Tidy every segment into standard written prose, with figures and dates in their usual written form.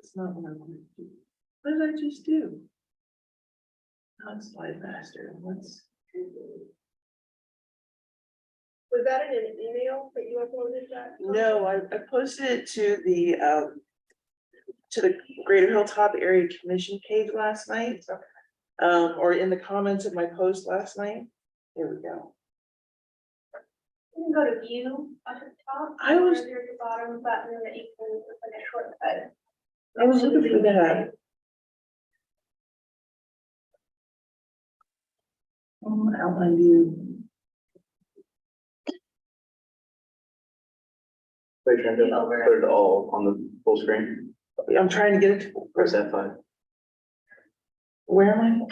That's not what I want to do. What did I just do? Not slide faster. Let's. Was that in an email that you uploaded that? No, I posted it to the Greater Hilltop Area Commission page last night. Or in the comments of my post last night. There we go. You can go to view at the top. I was- or there's a bottom button that you can, it's like a shortcut. I was looking for that. Outline view. Are you trying to put it all on the full screen? I'm trying to get it to. Press F5. Where am I?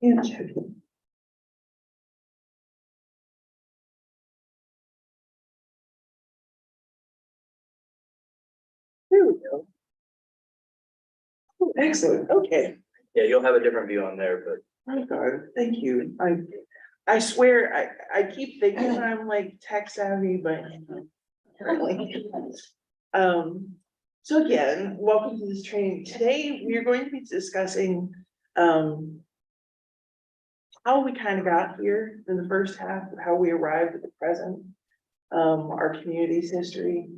Yeah, check it. There we go. Oh, excellent. Okay. Yeah, you'll have a different view on there, but My God, thank you. I swear, I keep thinking I'm like tech savvy, but apparently. So again, welcome to this training. Today, we are going to be discussing how we kind of got here in the first half, how we arrived at the present, our community's history.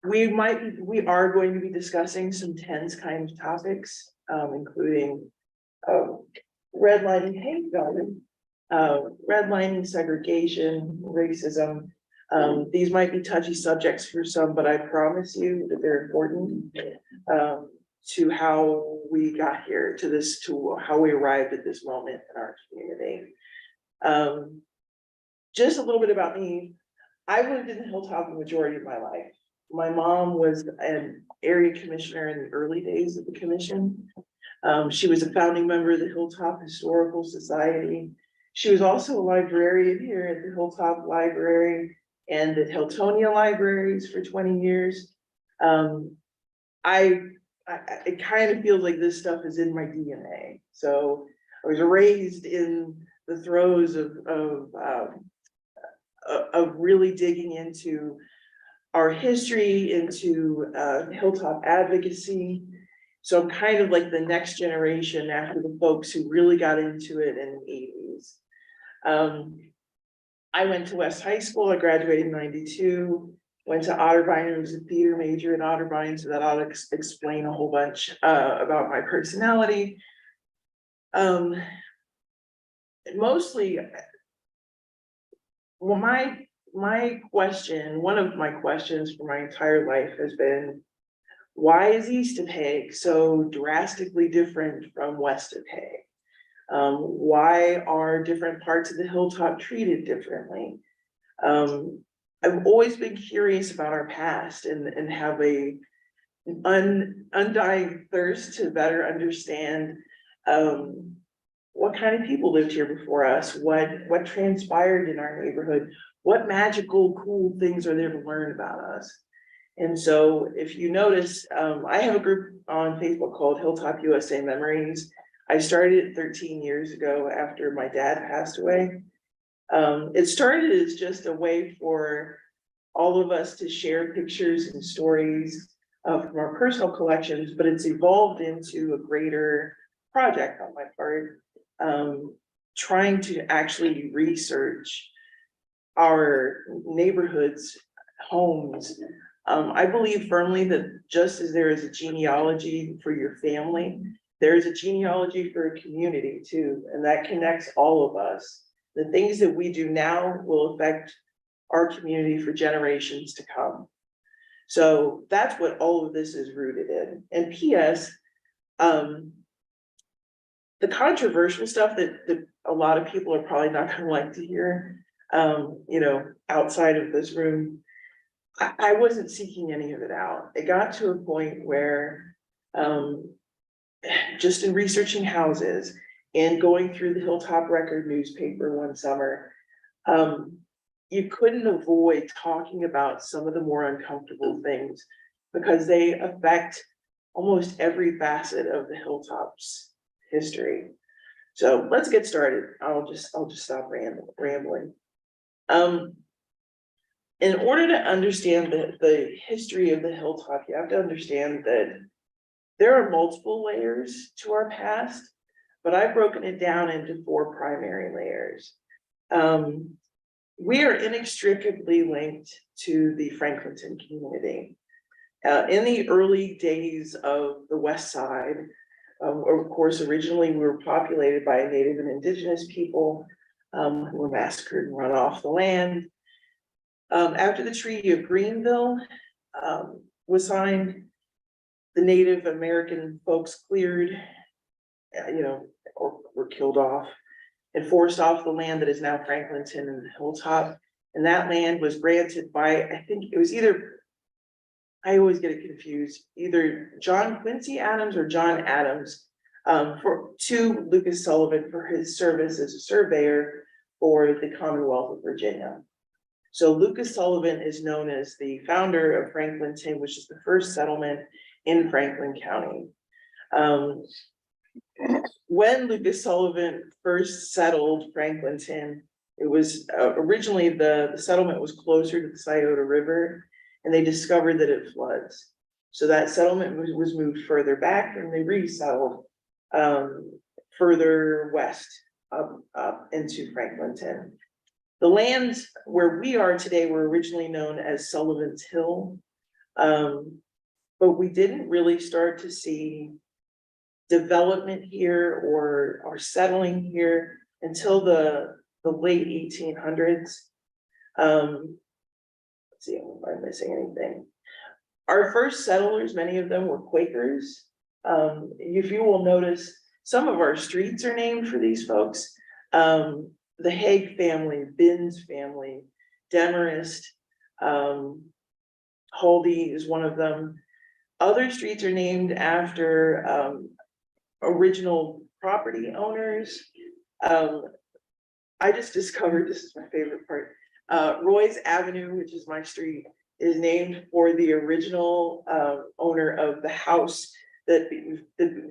We are going to be discussing some tense kind of topics, including redlining, redlining, segregation, racism. These might be touchy subjects for some, but I promise you that they're important to how we got here, to how we arrived at this moment in our community. Just a little bit about me. I lived in the Hilltop the majority of my life. My mom was an area commissioner in the early days of the commission. She was a founding member of the Hilltop Historical Society. She was also a librarian here at the Hilltop Library and at Hiltonia Libraries for 20 years. It kind of feels like this stuff is in my DNA. So I was raised in the throes of really digging into our history, into Hilltop advocacy. So I'm kind of like the next generation after the folks who really got into it in the 80s. I went to West High School. I graduated in '92, went to Otterbein. I was a theater major at Otterbein, so that ought to explain a whole bunch about my personality. Mostly, well, my question, one of my questions for my entire life has been, why is East of Hague so drastically different from West of Hague? Why are different parts of the Hilltop treated differently? I've always been curious about our past and have an undying thirst to better understand what kind of people lived here before us, what transpired in our neighborhood, what magical, cool things are there to learn about us. And so if you notice, I have a group on Facebook called Hilltop USA Memories. I started it 13 years ago after my dad passed away. It started as just a way for all of us to share pictures and stories from our personal collections, but it's evolved into a greater project on my part, trying to actually research our neighborhoods, homes. I believe firmly that just as there is a genealogy for your family, there is a genealogy for a community too, and that connects all of us. The things that we do now will affect our community for generations to come. So that's what all of this is rooted in. And P.S. The controversial stuff that a lot of people are probably not going to like to hear, outside of this room, I wasn't seeking any of it out. It got to a point where, just in researching houses and going through the Hilltop Record newspaper one summer, you couldn't avoid talking about some of the more uncomfortable things because they affect almost every facet of the Hilltop's history. So let's get started. I'll just stop rambling. in order to understand the history of the Hilltop, you have to understand that there are multiple layers to our past, but I've broken it down into 4 primary layers. We are inextricably linked to the Franklinton community. In the early days of the West Side, of course, originally we were populated by Native and Indigenous people who were massacred and run off the land. After the Treaty of Greenville was signed, the Native American folks cleared, or were killed off and forced off the land that is now Franklinton and Hilltop. And that land was granted by, I think it was either, I always get it confused, either John Quincy Adams or John Adams, to Lucas Sullivan for his service as a surveyor for the Commonwealth of Virginia. So Lucas Sullivan is known as the founder of Franklinton, which is the first settlement in Franklin County. When Lucas Sullivan first settled Franklinton, it was originally the settlement was closer to the Scioto River, and they discovered that it floods. So that settlement was moved further back, and they resettled further west up into Franklinton. The lands where we are today were originally known as Sullivan's Hill, but we didn't really start to see development here or settling here until the late 1800s. Let's see if I'm missing anything. Our first settlers, many of them were Quakers. If you will notice, some of our streets are named for these folks. The Haig family, Binns family, Demarest, Haldy is one of them. Other streets are named after original property owners. I just discovered, this is my favorite part, Roy's Avenue, which is my street, is named for the original owner of the house that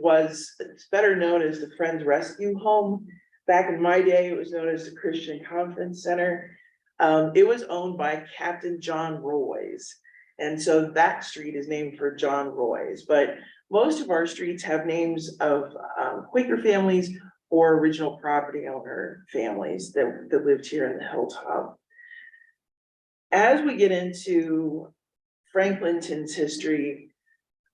was better known as the Friends Rescue Home. Back in my day, it was known as the Christian Conference Center. It was owned by Captain John Roy's. And so that street is named for John Roy's, but most of our streets have names of Quaker families or original property owner families that lived here in the Hilltop. As we get into Franklinton's history,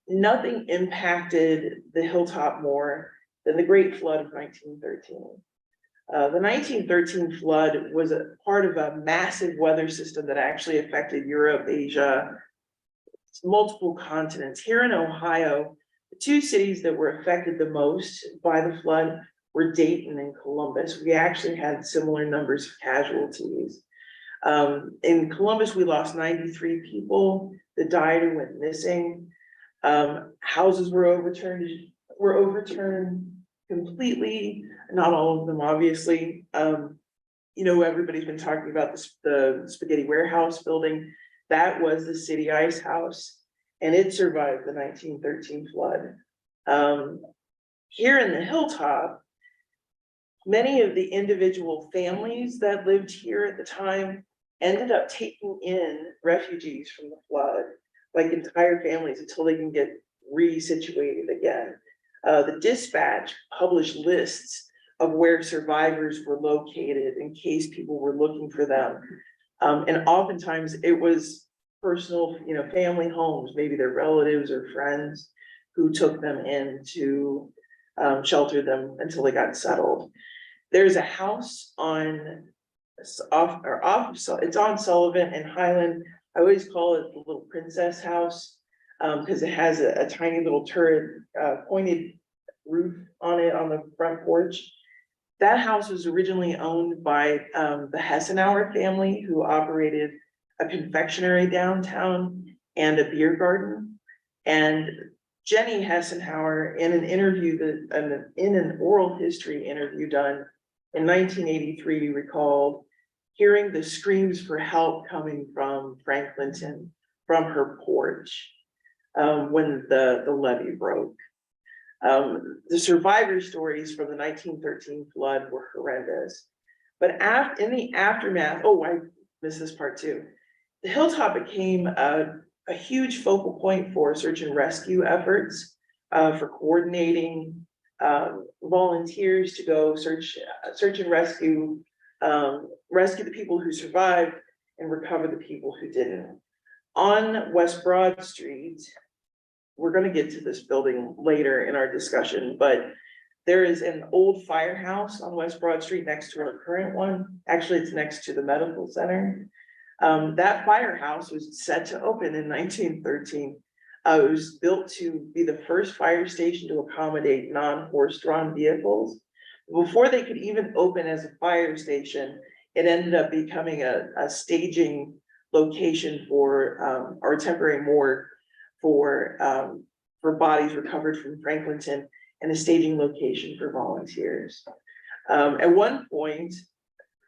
nothing impacted the Hilltop more than the Great Flood of 1913. The 1913 flood was a part of a massive weather system that actually affected Europe, Asia, multiple continents. Here in Ohio, the 2 cities that were affected the most by the flood were Dayton and Columbus. We actually had similar numbers of casualties. In Columbus, we lost 93 people that died or went missing. Houses were overturned completely, not all of them, obviously. Everybody's been talking about the Spaghetti Warehouse building. That was the City Ice House, and it survived the 1913 flood. Here in the Hilltop, many of the individual families that lived here at the time ended up taking in refugees from the flood, like entire families, until they can get resituated again. The Dispatch published lists of where survivors were located in case people were looking for them. And oftentimes it was personal, family homes, maybe their relatives or friends who took them in to shelter them until they got settled. There's a house it's on Sullivan and Highland. I always call it the Little Princess House because it has a tiny little turret, pointed roof on it on the front porch. That house was originally owned by the Hessenauer family, who operated a confectionery downtown and a beer garden. And Jenny Hessenauer, in an interview in an oral history interview done in 1983, recalled hearing the screams for help coming from Franklinton from her porch when the levee broke. The survivor stories from the 1913 flood were horrendous. But in the aftermath, oh, I missed this part too. the Hilltop became a huge focal point for search and rescue efforts, for coordinating volunteers to go search and rescue, rescue the people who survived and recover the people who didn't. On West Broad Street, we're gonna get to this building later in our discussion, but there is an old firehouse on West Broad Street next to our current one. Actually, it's next to the medical center. That firehouse was set to open in 1913. It was built to be the first fire station to accommodate non-horse-drawn vehicles. Before they could even open as a fire station, it ended up becoming a staging location for, or a temporary morgue for bodies recovered from Franklinton, and a staging location for volunteers. At one point,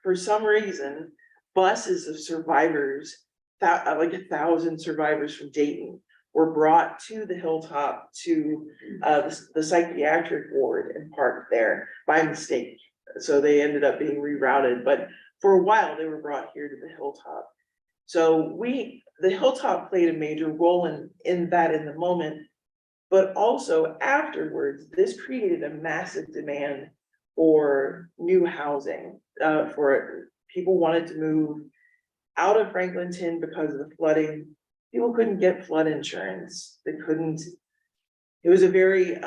for some reason, buses of survivors, like 1,000 survivors from Dayton, were brought to the Hilltop to the psychiatric ward and parked there by mistake. So they ended up being rerouted, but for a while they were brought here to the Hilltop. So the Hilltop played a major role in that in the moment, but also afterwards, this created a massive demand for new housing. For people wanted to move out of Franklinton because of the flooding. People couldn't get flood insurance. They couldn't. It was a very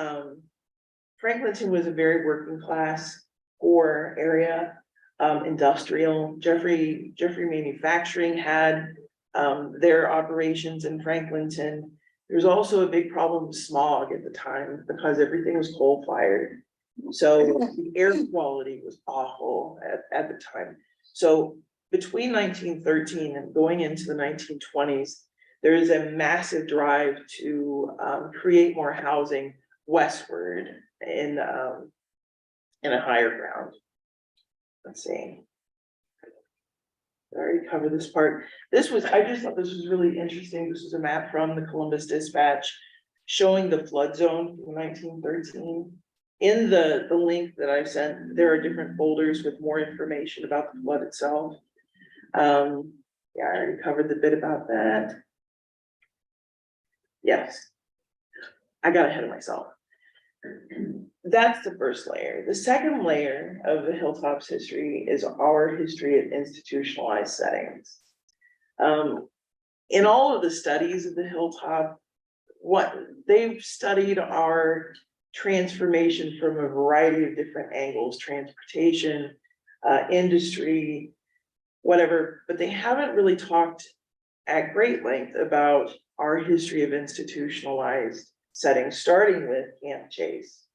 Franklinton was a very working class poor area, industrial. Jeffrey Manufacturing had their operations in Franklinton. There's also a big problem with smog at the time because everything was coal fired. So the air quality was awful at the time. So between 1913 and going into the 1920s, there is a massive drive to create more housing westward in a higher ground. Let's see. I already covered this part. I just thought this was really interesting. This was a map from the Columbus Dispatch showing the flood zone from 1913. In the link that I sent, there are different folders with more information about the flood itself. Yeah, I already covered the bit about that. Yes, I got ahead of myself. That's the first layer. The second layer of the Hilltop's history is our history of institutionalized settings. In all of the studies of the Hilltop, what they've studied our transformation from a variety of different angles, transportation, industry, whatever, but they haven't really talked at great length about our history of institutionalized settings, starting with Camp Chase.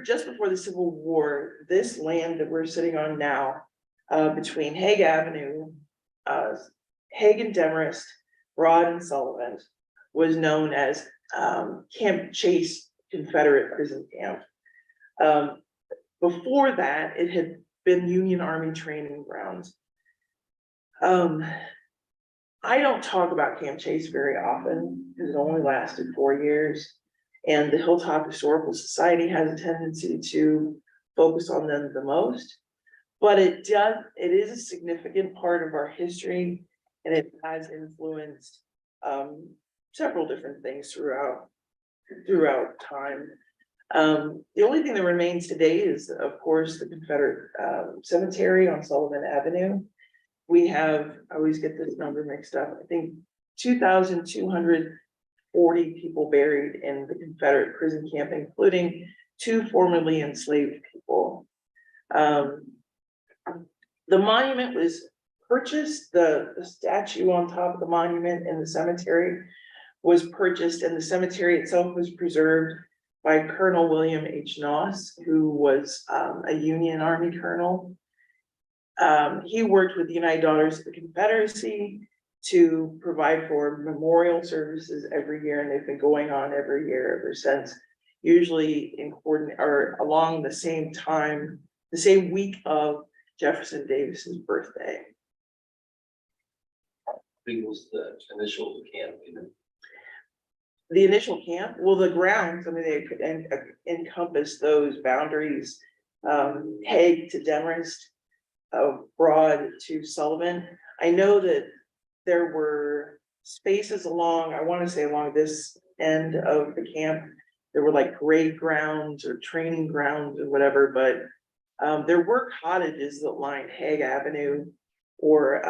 Just before the Civil War, this land that we're sitting on now, between Hague Avenue, Hague and Demarest, Broad and Sullivan, was known as Camp Chase Confederate Prison Camp. Before that, it had been Union Army training grounds. I don't talk about Camp Chase very often because it only lasted 4 years. And the Hilltop Historical Society has a tendency to focus on them the most, but it is a significant part of our history, and it has influenced several different things throughout time. The only thing that remains today is, of course, the Confederate Cemetery on Sullivan Avenue. We have, I always get this number mixed up, I think 2,240 people buried in the Confederate prison camp, including 2 formerly enslaved people. The monument was purchased, the statue on top of the monument in the cemetery was purchased, and the cemetery itself was preserved by Colonel William H. Noss, who was a Union Army colonel. He worked with the United Daughters of the Confederacy to provide for memorial services every year, and they've been going on every year ever since, usually in coordinate or along the same time, the same week of Jefferson Davis's birthday. How big was the initial camp? The initial camp, well, the grounds, I mean, they could encompass those boundaries, Hague to Demarest, Broad to Sullivan. I know that there were spaces along, I want to say along this end of the camp. There were like parade grounds or training grounds or whatever, but there were cottages that lined Hague Avenue, or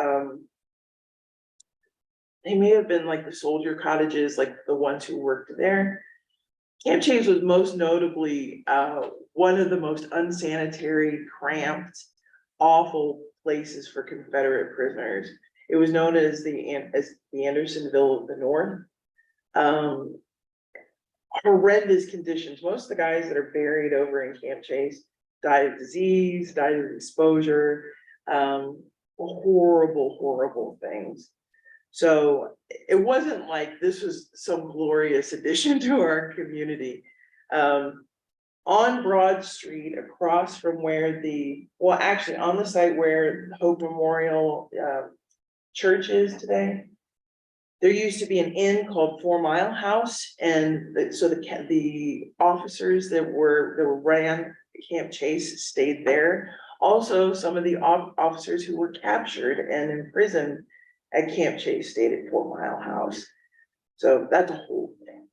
they may have been like the soldier cottages, like the ones who worked there. Camp Chase was most notably one of the most unsanitary, cramped, awful places for Confederate prisoners. It was known as the Andersonville of the North. Horrendous conditions. Most of the guys that are buried over in Camp Chase died of disease, died of exposure, horrible things. So it wasn't like this was some glorious addition to our community. On Broad Street, across from where actually on the site where Hope Memorial Church is today, there used to be an inn called 4 Mile House, and so the officers that ran Camp Chase stayed there. Also, some of the officers who were captured and imprisoned at Camp Chase stayed at 4 Mile House. So that's a whole thing.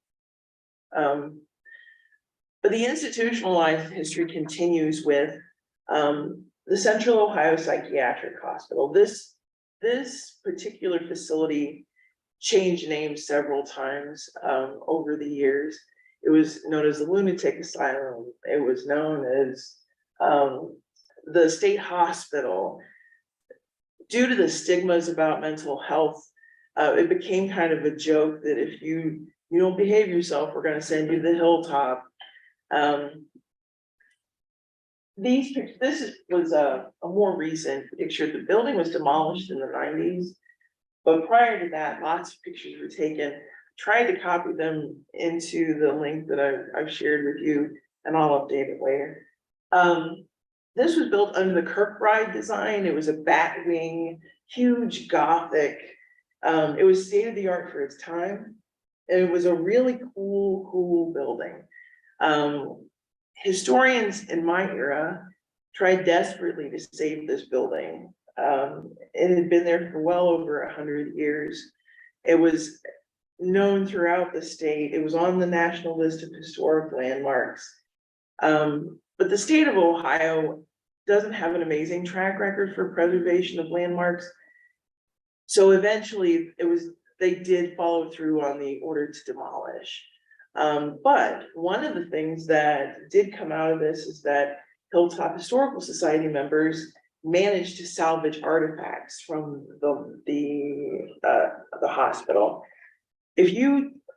But the institutionalized history continues with the Central Ohio Psychiatric Hospital. This particular facility changed names several times over the years. It was known as the Lunatic Asylum. It was known as the State Hospital. Due to the stigmas about mental health, it became kind of a joke that if you don't behave yourself, we're going to send you to the Hilltop. This was a more recent picture. The building was demolished in the 90s, but prior to that, lots of pictures were taken. Tried to copy them into the link that I've shared with you, and I'll update it later. This was built under the Kirkbride design. It was a bat wing, huge Gothic. It was state of the art for its time. And it was a really cool building. Historians in my era tried desperately to save this building. It had been there for well over 100 years. It was known throughout the state. It was on the National List of Historic Landmarks. But the state of Ohio doesn't have an amazing track record for preservation of landmarks. So eventually they did follow through on the order to demolish. But one of the things that did come out of this is that Hilltop Historical Society members managed to salvage artifacts from the hospital.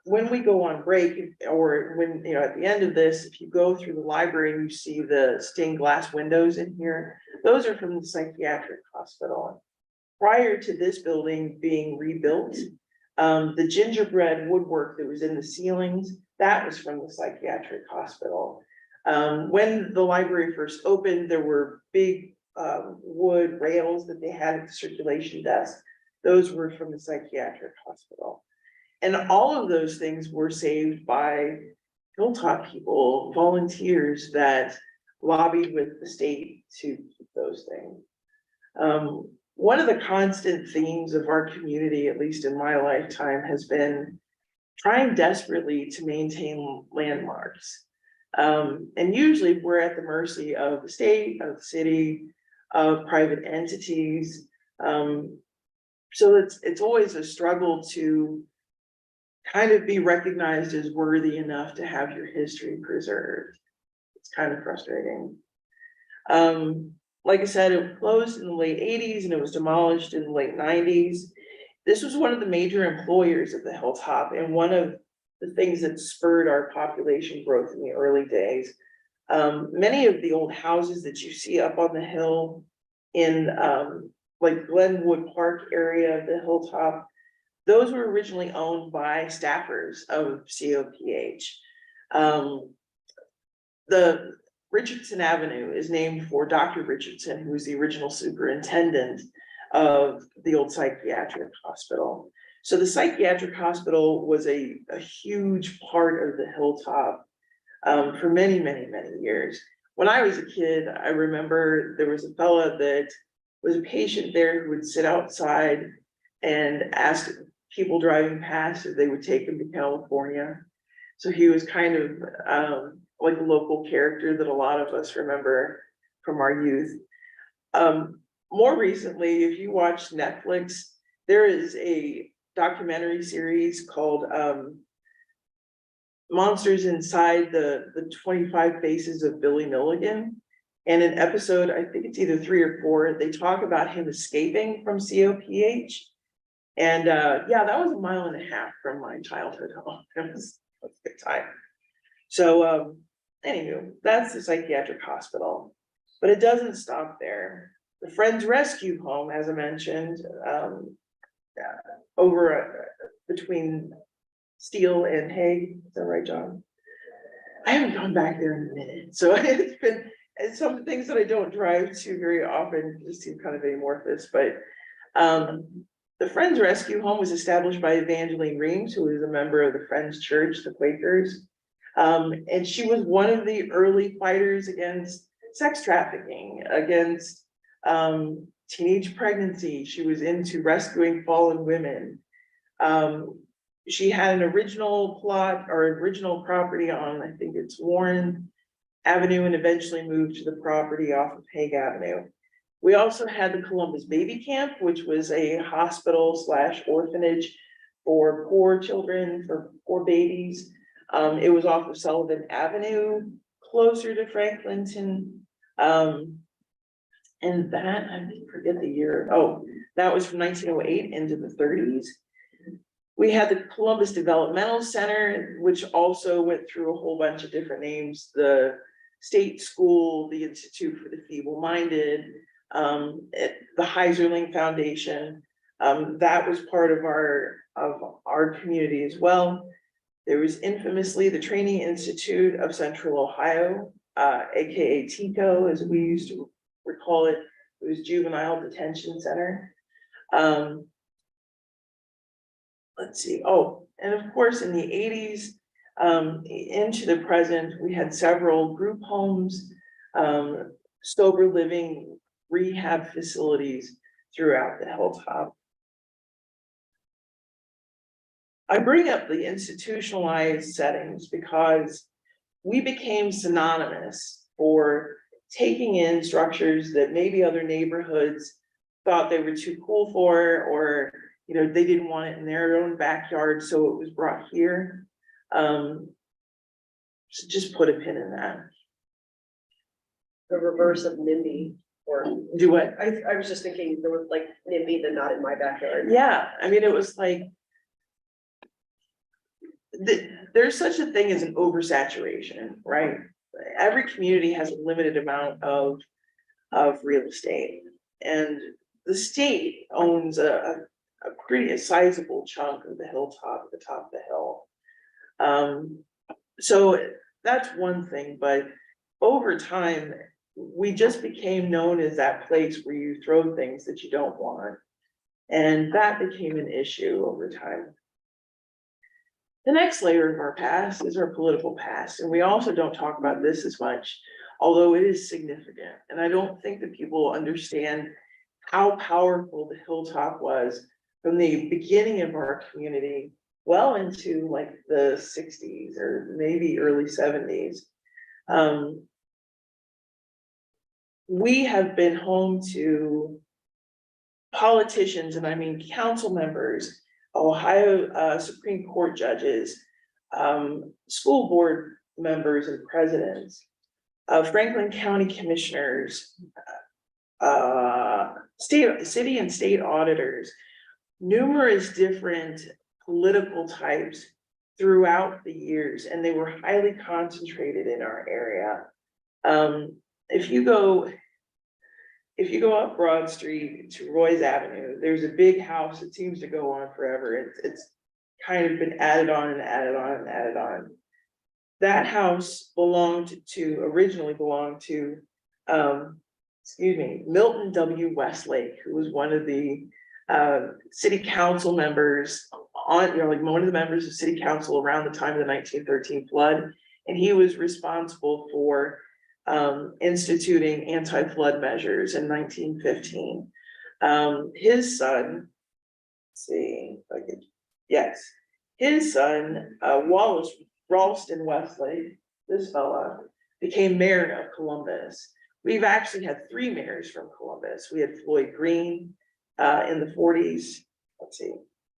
When we go on break, or when, at the end of this, if you go through the library and you see the stained glass windows in here, those are from the psychiatric hospital. Prior to this building being rebuilt, the gingerbread woodwork that was in the ceilings, that was from the psychiatric hospital. When the library first opened, there were big wood rails that they had at the circulation desk. Those were from the psychiatric hospital. And all of those things were saved by Hilltop people, volunteers that lobbied with the state to keep those things. One of the constant themes of our community, at least in my lifetime, has been trying desperately to maintain landmarks. And usually we're at the mercy of the state, of the city, of private entities. So it's always a struggle to kind of be recognized as worthy enough to have your history preserved. It's kind of frustrating. Like I said, it closed in the late 80s and it was demolished in the late 90s. This was one of the major employers of the Hilltop, and one of the things that spurred our population growth in the early days. Many of the old houses that you see up on the hill in like Glenwood Park area of the Hilltop, those were originally owned by staffers of COPH. The Richardson Avenue is named for Dr. Richardson, who was the original superintendent of the old psychiatric hospital. So the psychiatric hospital was a huge part of the Hilltop for many years. When I was a kid, I remember there was a fella that was a patient there who would sit outside and asked people driving past if they would take him to California. So he was kind of like a local character that a lot of us remember from our youth. More recently, if you watch Netflix, there is a documentary series called Monsters Inside the 25 Faces of Billy Milligan. And in episode, I think it's either 3 or 4, they talk about him escaping from COPH. And yeah, that was 1.5 miles from my childhood home. It was a good time. So anywho, that's the psychiatric hospital, but it doesn't stop there. The Friends Rescue Home, as I mentioned, over between Steele and Hague, is that right, John? I haven't gone back there in a minute, so it's some things that I don't drive to very often just seem kind of amorphous, but the Friends Rescue Home was established by Evangeline Reams, who was a member of the Friends Church, the Quakers. And she was one of the early fighters against sex trafficking, against teenage pregnancy. She was into rescuing fallen women. She had an original plot or original property on, I think it's Warren Avenue, and eventually moved to the property off of Hague Avenue. We also had the Columbus Baby Camp, which was a hospital / orphanage for poor children, for poor babies. It was off of Sullivan Avenue, closer to Franklinton. And that, I forget the year. Oh, that was from 1908 into the 30s. We had the Columbus Developmental Center, which also went through a whole bunch of different names. The State School, the Institute for the Feeble-Minded, the Heiserling Foundation. That was part of our community as well. There was infamously the Training Institute of Central Ohio, AKA TICO, as we used to recall it. It was Juvenile Detention Center. Let's see. Oh, and of course, in the 80s into the present, we had several group homes, sober living, rehab facilities throughout the Hilltop. I bring up the institutionalized settings because we became synonymous for taking in structures that maybe other neighborhoods thought they were too cool for, or they didn't want it in their own backyard, so it was brought here. So just put a pin in that. The reverse of NIMBY, or Do what? I was just thinking there was like NIMBY, the not in my backyard. Yeah, I mean, it was like, there's such a thing as an oversaturation, right? Every community has a limited amount of real estate, and the state owns a pretty sizable chunk of the Hilltop, at the top of the hill. So that's one thing, but over time, we just became known as that place where you throw things that you don't want. And that became an issue over time. The next layer of our past is our political past. And we also don't talk about this as much, although it is significant. And I don't think that people understand how powerful the Hilltop was from the beginning of our community, well into like the 60s or maybe early 70s. We have been home to politicians, and I mean council members, Ohio Supreme Court judges, school board members and presidents, Franklin County commissioners, city and state auditors, numerous different political types throughout the years, and they were highly concentrated in our area. If you go up Broad Street to Roy's Avenue, there's a big house that seems to go on forever. It's kind of been added on and added on and added on. That house originally belonged to, Milton W. Westlake, who was one of the city council members one of the members of city council around the time of the 1913 flood. And he was responsible for instituting anti-flood measures in 1915. His son see, if I could, yes, his son, Ralston Westlake, this fella, became mayor of Columbus. We've actually had 3 mayors from Columbus. We had Floyd Green, in the 40s, let's see,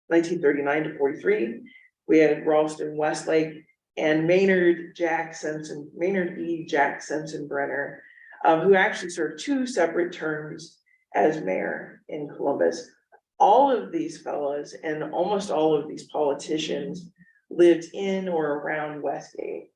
1939 to 43. We had Ralston Westlake and Maynard E. Jack Sensenbrenner, who actually served 2 separate terms as mayor in Columbus. All of these fellows and almost all of these politicians lived in or around Westgate.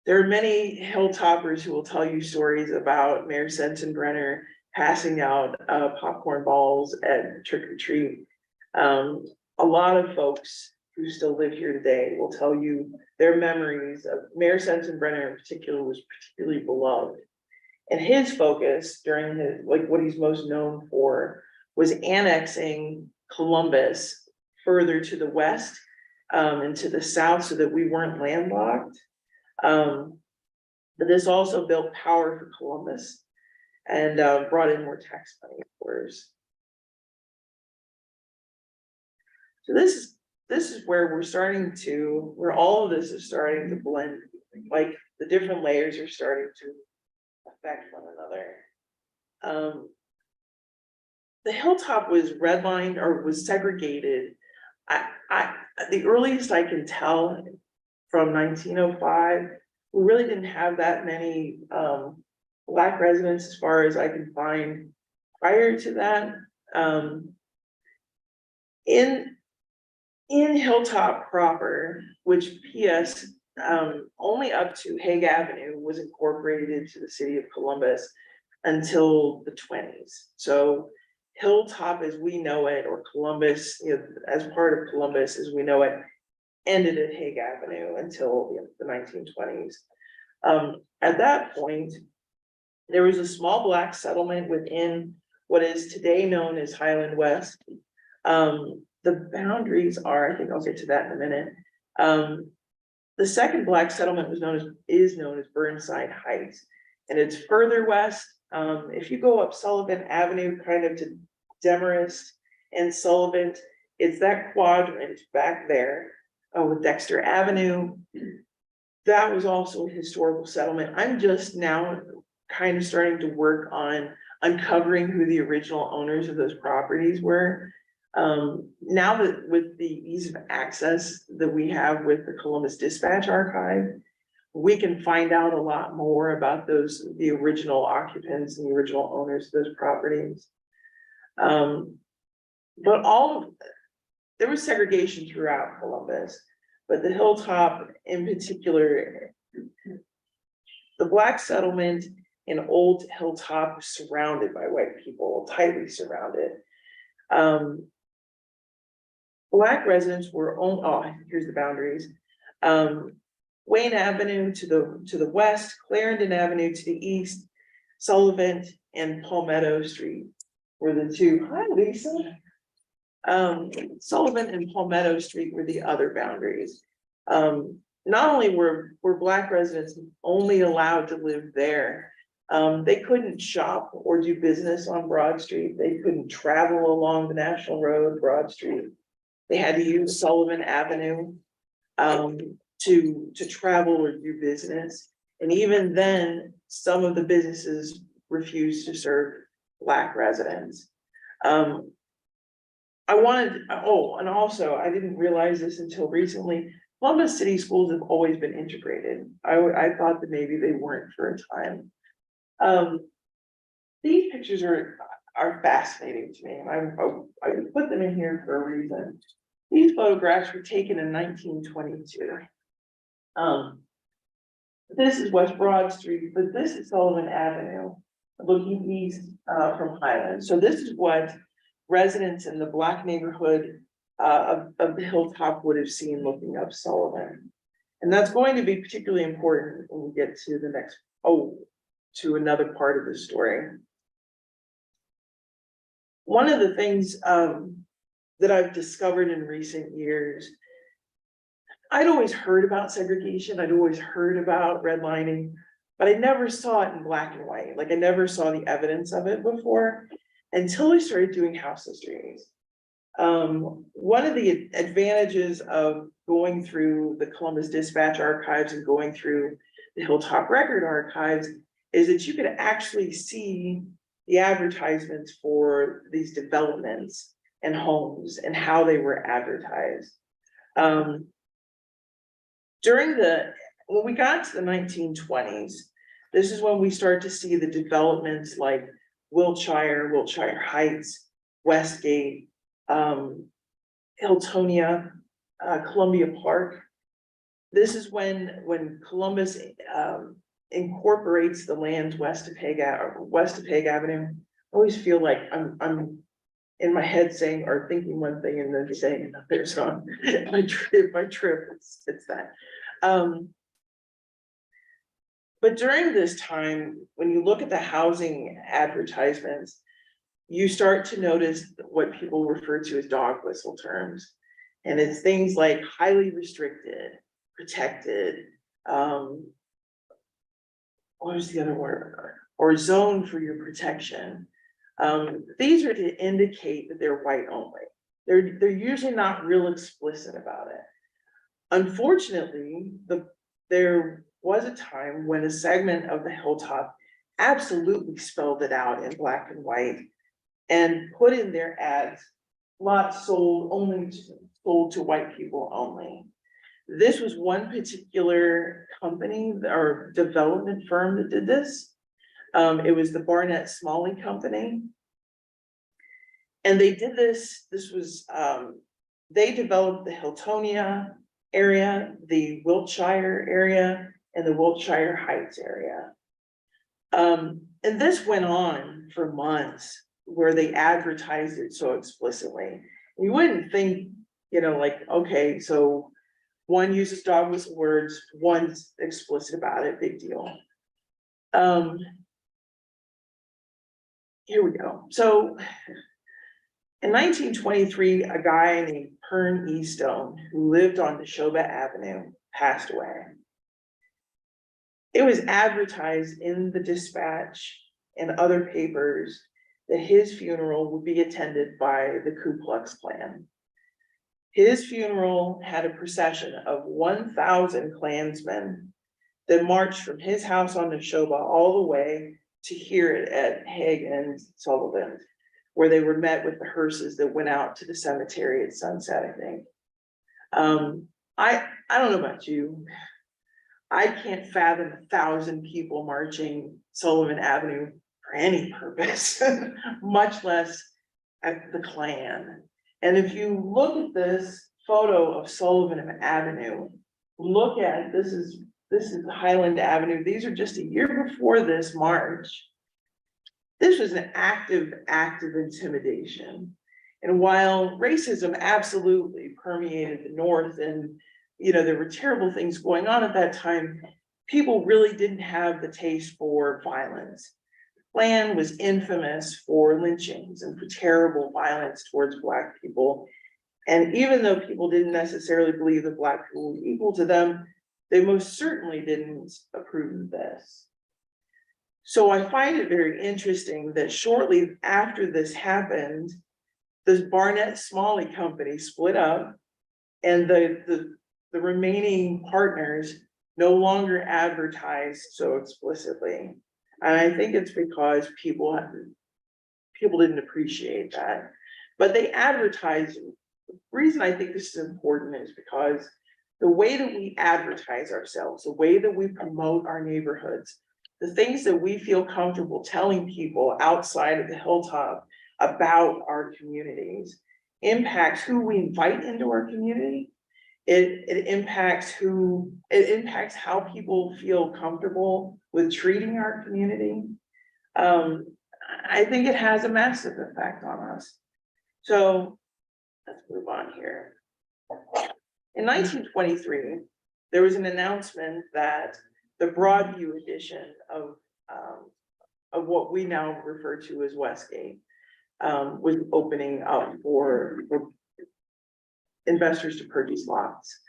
There are many Hilltoppers who will tell you stories about Mayor Sensenbrenner passing out popcorn balls at trick or treat. A lot of folks who still live here today will tell you their memories of Mayor Sensenbrenner in particular was particularly beloved. And his focus during his, like what he's most known for, was annexing Columbus further to the west and to the south so that we weren't landlocked. But this also built power for Columbus and brought in more tax money, of course. So this is where where all of this is starting to blend, like the different layers are starting to affect one another. The Hilltop was redlined or was segregated. The earliest I can tell from 1905, we really didn't have that many Black residents as far as I can find prior to that. In Hilltop proper, which PS only up to Hague Avenue was incorporated into the city of Columbus until the 20s. So Hilltop as we know it, or Columbus, as part of Columbus as we know it, ended at Hague Avenue until the 1920s. At that point, there was a small Black settlement within what is today known as Highland West. The boundaries are, I think I'll get to that in a minute. The second Black settlement is known as Burnside Heights, and it's further west. If you go up Sullivan Avenue, kind of to Demarest and Sullivan, it's that quadrant back there with Dexter Avenue. That was also a historical settlement. I'm just now kind of starting to work on uncovering who the original owners of those properties were. Now that with the ease of access that we have with the Columbus Dispatch Archive, we can find out a lot more about the original occupants and the original owners of those properties. But there was segregation throughout Columbus, but the Hilltop in particular, the Black settlement in Old Hilltop was surrounded by white people, tightly surrounded. Black residents were here's the boundaries. Wayne Avenue to the west, Clarendon Avenue to the east, Sullivan and Palmetto Street were the two. Hi, Lisa. Sullivan and Palmetto Street were the other boundaries. Not only were Black residents only allowed to live there, they couldn't shop or do business on Broad Street. They couldn't travel along the National Road, Broad Street. They had to use Sullivan Avenue to travel or do business. And even then, some of the businesses refused to serve Black residents. And also, I didn't realize this until recently, Columbus City Schools have always been integrated. I thought that maybe they weren't for a time. These pictures are fascinating to me, and I put them in here for a reason. These photographs were taken in 1922. This is West Broad Street, but this is Sullivan Avenue, looking east from Highland. So this is what residents in the Black neighborhood of the Hilltop would have seen looking up Sullivan. And that's going to be particularly important when we get to the next, to another part of the story. One of the things that I've discovered in recent years, I'd always heard about segregation, I'd always heard about redlining, but I never saw it in black and white. Like I never saw the evidence of it before until I started doing house histories. One of the advantages of going through the Columbus Dispatch archives and going through the Hilltop Record archives is that you could actually see the advertisements for these developments and homes and how they were advertised. When we got to the 1920s, this is when we start to see the developments like Wilshire Heights, Westgate, Hiltonia, Columbia Park. This is when Columbus incorporates the lands west of Hague Avenue. I always feel like I'm in my head saying or thinking one thing and then saying another. So my trip, it's that. But during this time, when you look at the housing advertisements, you start to notice what people refer to as dog whistle terms. And it's things like highly restricted, protected, what was the other word? Or zoned for your protection. These are to indicate that they're white only. They're usually not real explicit about it. Unfortunately, there was a time when a segment of the Hilltop absolutely spelled it out in black and white and put in their ads, lots sold to white people only. This was one particular company or development firm that did this. It was the Barnett Smalley Company. And they did this was, they developed the Hiltonia area, the Wilshire area, and the Wilshire Heights area. And this went on for months where they advertised it so explicitly. You wouldn't think, like, okay, so one uses dog whistle words, one's explicit about it, big deal. Here we go. So in 1923, a guy named Pern Eastone, who lived on Neshoba Avenue, passed away. It was advertised in the Dispatch and other papers that his funeral would be attended by the Ku Klux Klan. His funeral had a procession of 1,000 Klansmen that marched from his house on Neshoba all the way to hear it at Hague and Sullivan, where they were met with the hearses that went out to the cemetery at sunset, I think. I don't know about you. I can't fathom 1,000 people marching Sullivan Avenue for any purpose, much less at the Klan. And if you look at this photo of Sullivan Avenue, look at, this is Highland Avenue. These are just a year before this march. This was an active intimidation. And while racism absolutely permeated the North and there were terrible things going on at that time, people really didn't have the taste for violence. The Klan was infamous for lynchings and for terrible violence towards Black people. And even though people didn't necessarily believe that Black people were equal to them, they most certainly didn't approve of this. So I find it very interesting that shortly after this happened, the Barnett Smalley Company split up, and the remaining partners no longer advertised so explicitly. And I think it's because people didn't appreciate that. But they advertised. The reason I think this is important is because the way that we advertise ourselves, the way that we promote our neighborhoods, the things that we feel comfortable telling people outside of the Hilltop about our communities impacts who we invite into our community. It impacts how people feel comfortable with treating our community. I think it has a massive effect on us. So let's move on here. In 1923, there was an announcement that the Broadview edition of what we now refer to as Westgate was opening up for investors to purchase lots.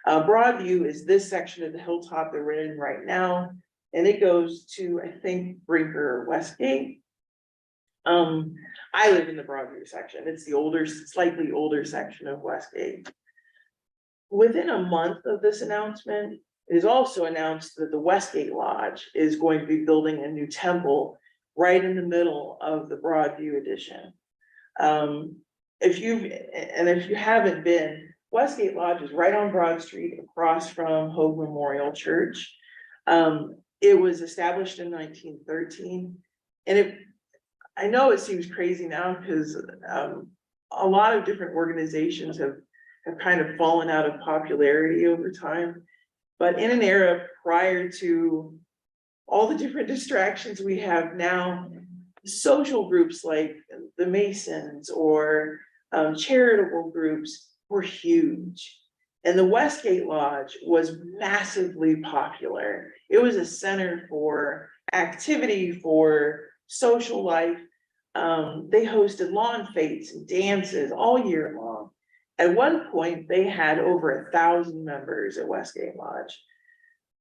Broadview is this section of the Hilltop that we're in right now, and it goes to, I think, Brinker or Westgate. I live in the Broadview section. It's the older, slightly older section of Westgate. Within a month of this announcement, it is also announced that the Westgate Lodge is going to be building a new temple right in the middle of the Broadview addition. If you haven't been, Westgate Lodge is right on Broad Street across from Hoag Memorial Church. It was established in 1913, and I know it seems crazy now because a lot of different organizations have kind of fallen out of popularity over time. But in an era prior to all the different distractions we have now, social groups like the Masons or charitable groups were huge. And the Westgate Lodge was massively popular. It was a center for activity, for social life. They hosted lawn fetes and dances all year long. At one point, they had over 1,000 members at Westgate Lodge.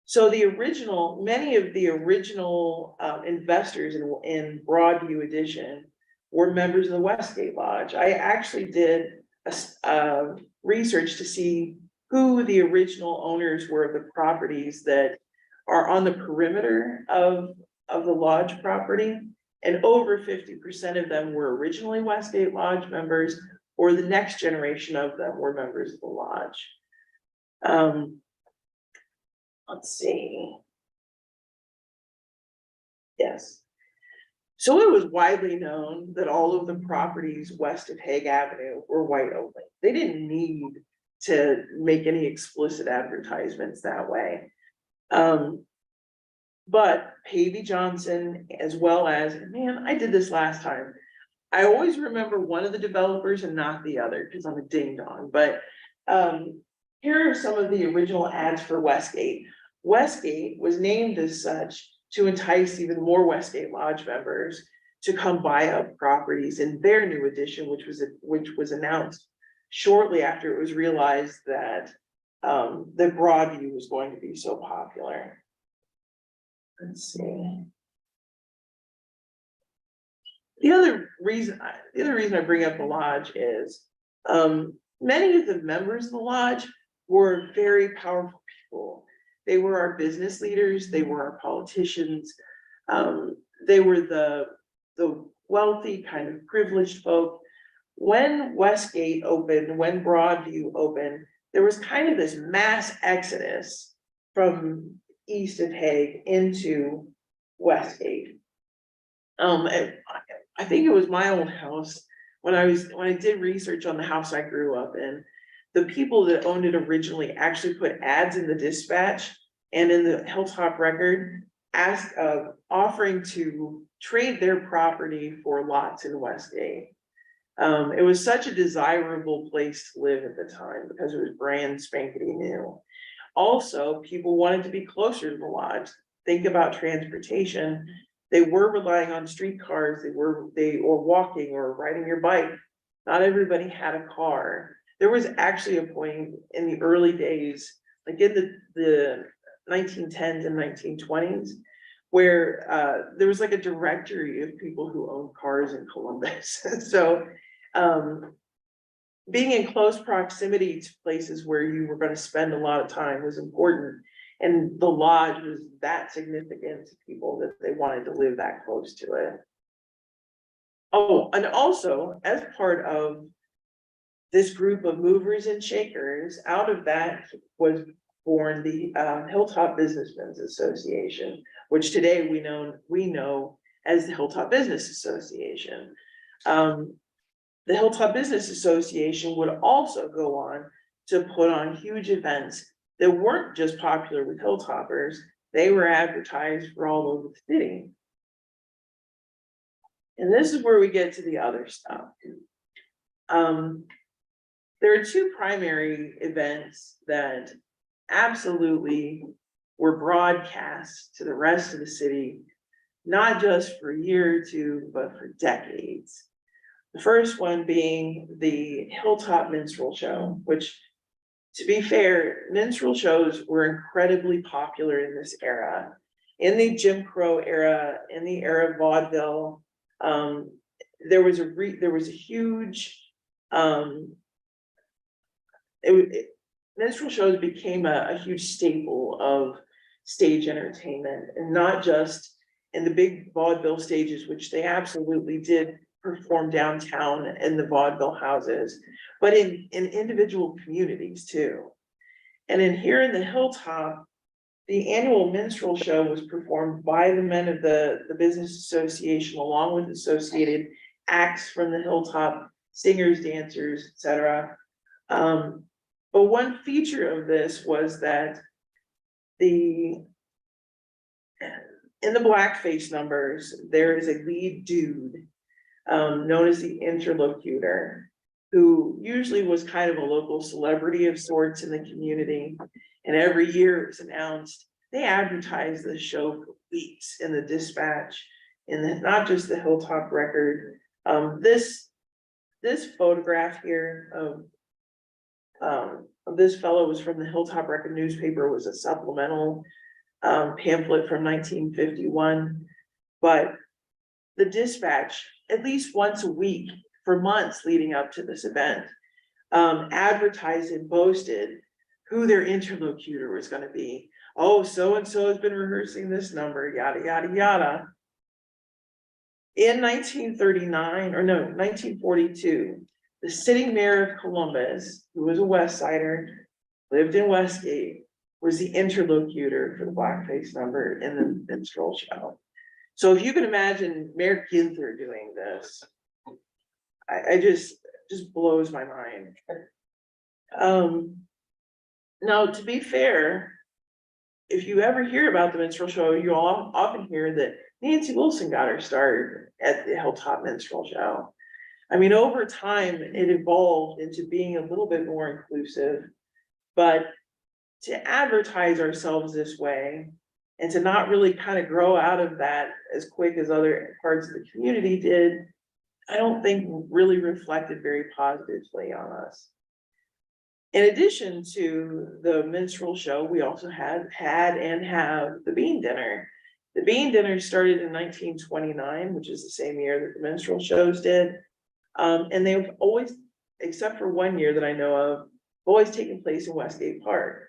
So many of the original investors in Broadview Edition were members of the Westgate Lodge. I actually did a research to see who the original owners were of the properties that are on the perimeter of the lodge property. And over 50% of them were originally Westgate Lodge members, or the next generation of them were members of the lodge. Let's see. Yes. So it was widely known that all of the properties west of Hague Avenue were white only. They didn't need to make any explicit advertisements that way. But Pavey Johnson, as well as, man, I did this last time. I always remember one of the developers and not the other because I'm a ding dong, but here are some of the original ads for Westgate. Westgate was named as such to entice even more Westgate Lodge members to come buy up properties in their new addition, which was announced shortly after it was realized that the Broadview was going to be so popular. Let's see. The other reason I bring up the lodge is many of the members of the lodge were very powerful people. They were our business leaders, they were our politicians, they were the wealthy, kind of privileged folk. When Westgate opened, when Broadview opened, there was kind of this mass exodus from east of Hague into Westgate. I think it was my old house when I did research on the house I grew up in. The people that owned it originally actually put ads in the Dispatch and in the Hilltop Record offering to trade their property for lots in Westgate. It was such a desirable place to live at the time because it was brand spankety new. Also, people wanted to be closer to the lodge. Think about transportation. They were relying on streetcars, they were walking or riding your bike. Not everybody had a car. There was actually a point in the early days, like in the 1910s and 1920s, where there was like a directory of people who owned cars in Columbus. So being in close proximity to places where you were going to spend a lot of time was important. And the lodge was that significant to people that they wanted to live that close to it. Oh, and also as part of this group of movers and shakers, out of that was born the Hilltop Businessmen's Association, which today we know as the Hilltop Business Association. The Hilltop Business Association would also go on to put on huge events that weren't just popular with Hilltoppers, they were advertised for all over the city. And this is where we get to the other stuff. There are two primary events that absolutely were broadcast to the rest of the city, not just for a year or two, but for decades. The first one being the Hilltop Minstrel Show, which, to be fair, minstrel shows were incredibly popular in this era. In the Jim Crow era, in the era of vaudeville, there was a huge, minstrel shows became a huge staple of stage entertainment, and not just in the big vaudeville stages, which they absolutely did perform downtown in the vaudeville houses, but in individual communities too. And here in the Hilltop, the annual minstrel show was performed by the men of the Business Association, along with associated acts from the Hilltop, singers, dancers, etc. But one feature of this was that in the blackface numbers, there is a lead dude, known as the interlocutor, who usually was kind of a local celebrity of sorts in the community. And every year it was announced, they advertised the show for weeks in the Dispatch, not just the Hilltop Record. This photograph here of this fellow was from the Hilltop Record newspaper. It was a supplemental pamphlet from 1951. But the Dispatch, at least once a week for months leading up to this event, advertised and boasted who their interlocutor was going to be. Oh, so-and-so has been rehearsing this number, yada, yada, yada. In 1942, the sitting mayor of Columbus, who was a West Sider, lived in Westgate, was the interlocutor for the blackface number in the minstrel show. So if you can imagine Mayor Ginther doing this, I just blows my mind. Now, to be fair, if you ever hear about the minstrel show, you all often hear that Nancy Wilson got her start at the Hilltop Minstrel Show. I mean, over time, it evolved into being a little bit more inclusive, but to advertise ourselves this way and to not really kind of grow out of that as quick as other parts of the community did, I don't think really reflected very positively on us. In addition to the minstrel show, we also had and have the bean dinner. The bean dinner started in 1929, which is the same year that the minstrel shows did. And they've always, except for one year that I know of, always taken place in Westgate Park.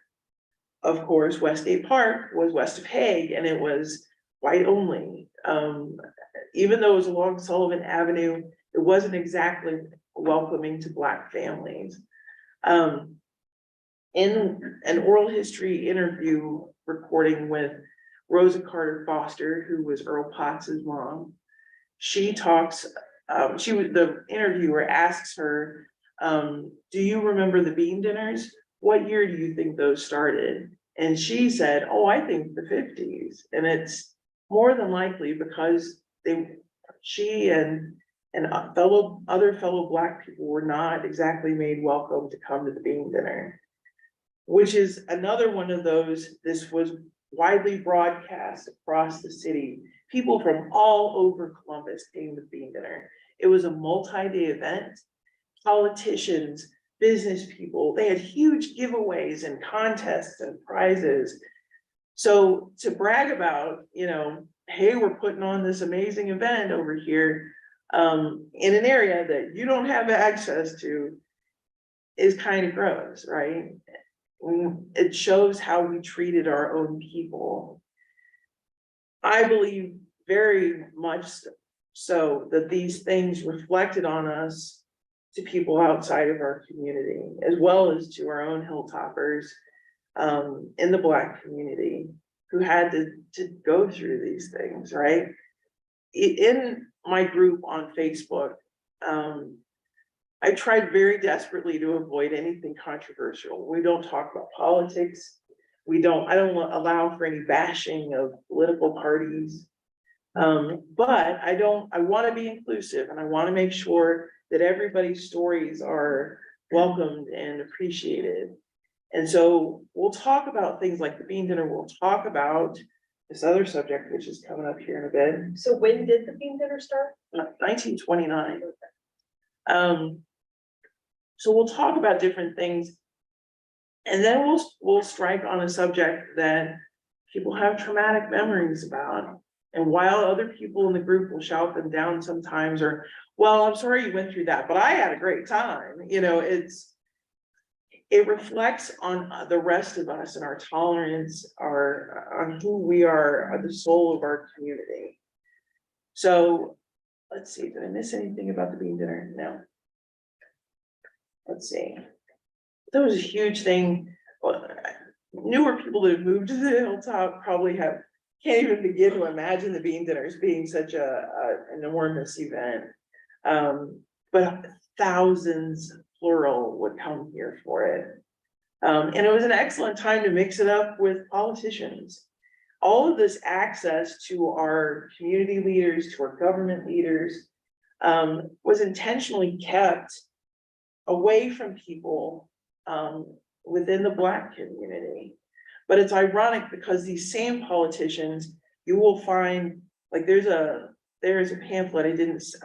Of course, Westgate Park was west of Hague, and it was white only. Even though it was along Sullivan Avenue, it wasn't exactly welcoming to Black families. In an oral history interview recording with Rosa Carter Foster, who was Earl Potts's mom, she talks, the interviewer asks her, do you remember the bean dinners? What year do you think those started? And she said, oh, I think the 50s. And it's more than likely because she and other fellow Black people were not exactly made welcome to come to the bean dinner, which is another one of those. This was widely broadcast across the city. People from all over Columbus came to the bean dinner. It was a multi-day event. Politicians, business people, they had huge giveaways and contests and prizes. So to brag about, hey, we're putting on this amazing event over here in an area that you don't have access to is kind of gross, right? It shows how we treated our own people. I believe very much so that these things reflected on us to people outside of our community, as well as to our own Hilltoppers in the Black community who had to go through these things, right? In my group on Facebook, I tried very desperately to avoid anything controversial. We don't talk about politics. I don't allow for any bashing of political parties. But I want to be inclusive, and I want to make sure that everybody's stories are welcomed and appreciated. And so we'll talk about things like the bean dinner. We'll talk about this other subject, which is coming up here in a bit. So when did the bean dinner start? 1929. So we'll talk about different things, and then we'll strike on a subject that people have traumatic memories about. And while other people in the group will shout them down sometimes or well, I'm sorry you went through that, but I had a great time, you know, it reflects on the rest of us and our tolerance, on who we are the soul of our community. So, let's see, did I miss anything about the bean dinner? No. Let's see. That was a huge thing. Well, newer people that have moved to the Hilltop probably can't even begin to imagine the bean dinners being such an enormous event. But thousands, plural, would come here for it. And it was an excellent time to mix it up with politicians. All of this access to our community leaders, to our government leaders, was intentionally kept away from people within the Black community. But it's ironic because these same politicians, you will find, like there's a pamphlet, I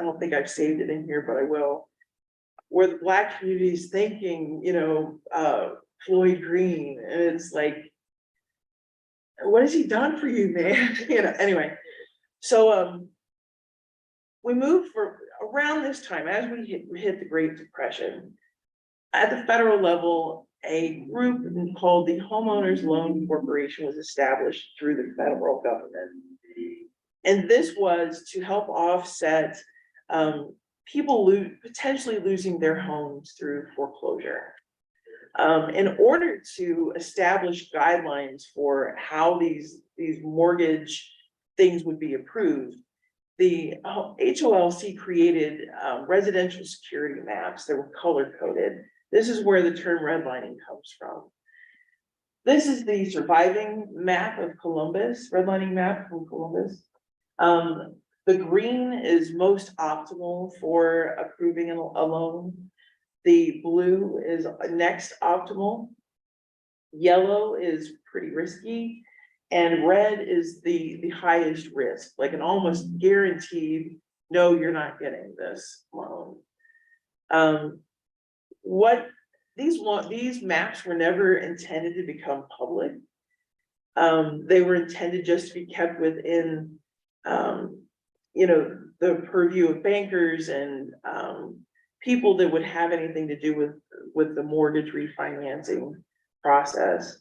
don't think I've saved it in here, but I will, where the Black community is thanking, Floyd Green, and it's like, what has he done for you, man? Anyway, so we moved for around this time, as we hit the Great Depression, at the federal level, a group called the Homeowners Loan Corporation was established through the federal government. And this was to help offset people potentially losing their homes through foreclosure. In order to establish guidelines for how these mortgage things would be approved, the HOLC created residential security maps that were color coded. This is where the term redlining comes from. This is the surviving map of Columbus, redlining map from Columbus. The green is most optimal for approving a loan. The blue is next optimal. Yellow is pretty risky. And red is the highest risk, like an almost guaranteed, no, you're not getting this loan. These maps were never intended to become public. They were intended just to be kept within, the purview of bankers and people that would have anything to do with the mortgage refinancing process.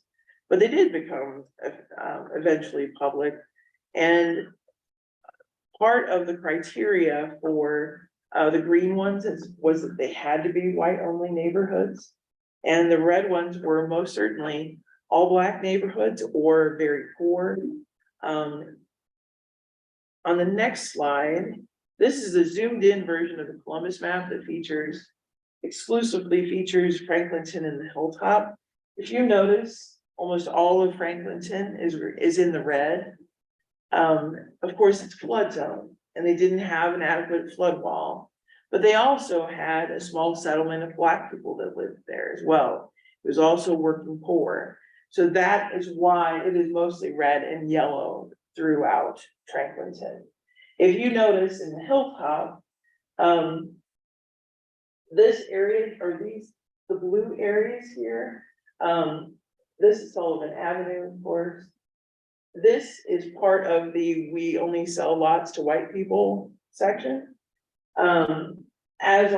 But they did become eventually public. And part of the criteria for the green ones was that they had to be white-only neighborhoods. And the red ones were most certainly all Black neighborhoods or very poor. On the next slide, this is a zoomed in version of the Columbus map that exclusively features Franklinton and the Hilltop. If you notice, almost all of Franklinton is in the red. Of course, it's flood zone, and they didn't have an adequate flood wall, but they also had a small settlement of Black people that lived there as well. It was also working poor. So that is why it is mostly red and yellow throughout Franklinton. If you notice in the Hilltop, this area, or the blue areas here, this is Sullivan Avenue, of course. This is part of the we only sell lots to white people section. As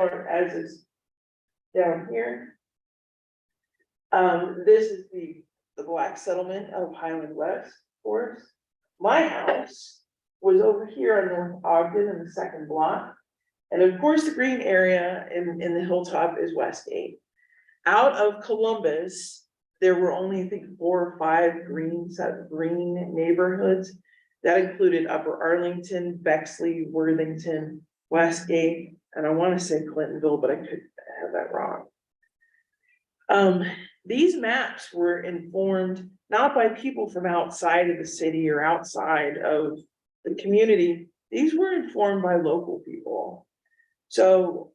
is down here. This is the Black settlement of Highland West, of course. My house was over here on North Ogden in the second block. And of course, the green area in the Hilltop is Westgate. Out of Columbus, there were only, I think, 4 or 5 green neighborhoods. That included Upper Arlington, Bexley, Worthington, Westgate, and I want to say Clintonville, but I could have that wrong. These maps were informed not by people from outside of the city or outside of the community. These were informed by local people. So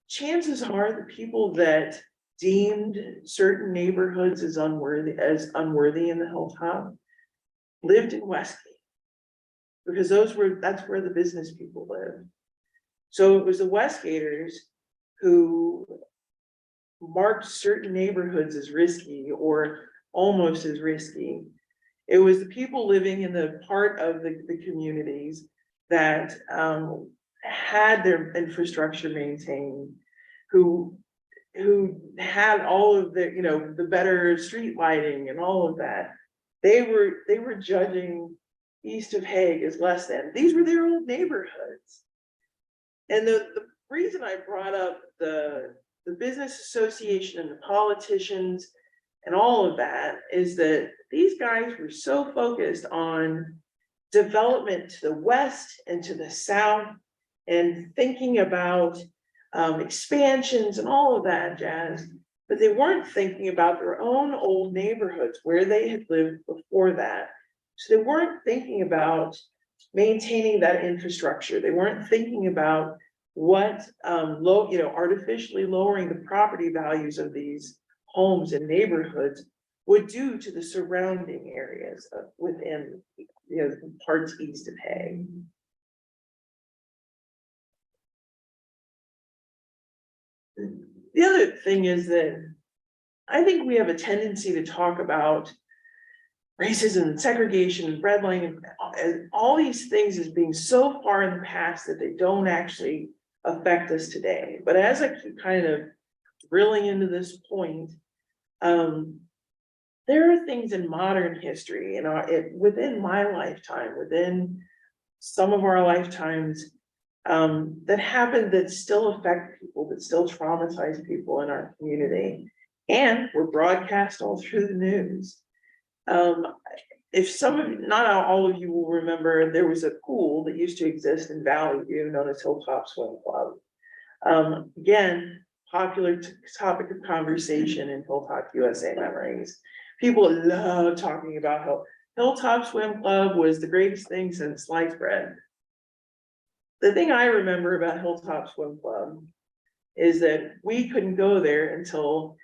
chances are the people that deemed certain neighborhoods as unworthy in the Hilltop lived in Westgate, because that's where the business people lived. So it was the Westgaters who marked certain neighborhoods as risky or almost as risky. It was the people living in the part of the communities that had their infrastructure maintained, who had all of the, you know, the better street lighting and all of that, they were judging east of Hague as less than. These were their old neighborhoods. And the reason I brought up the business association and the politicians and all of that is that these guys were so focused on development to the west and to the south and thinking about expansions and all of that jazz, but they weren't thinking about their own old neighborhoods where they had lived before that. So they weren't thinking about maintaining that infrastructure. They weren't thinking about what artificially lowering the property values of these homes and neighborhoods would do to the surrounding areas within, parts east of Hague. The other thing is that I think we have a tendency to talk about racism and segregation and redlining and all these things as being so far in the past that they don't actually affect us today. But as I keep kind of drilling into this point, there are things in modern history, within my lifetime, within some of our lifetimes, that happened that still affect people, that still traumatize people in our community, and were broadcast all through the news. If not all of you will remember, there was a pool that used to exist in Valley View known as Hilltop Swim Club. Again, popular topic of conversation in Hilltop USA memories. People love talking about how Hilltop Swim Club was the greatest thing since sliced bread. The thing I remember about Hilltop Swim Club is that we couldn't go there until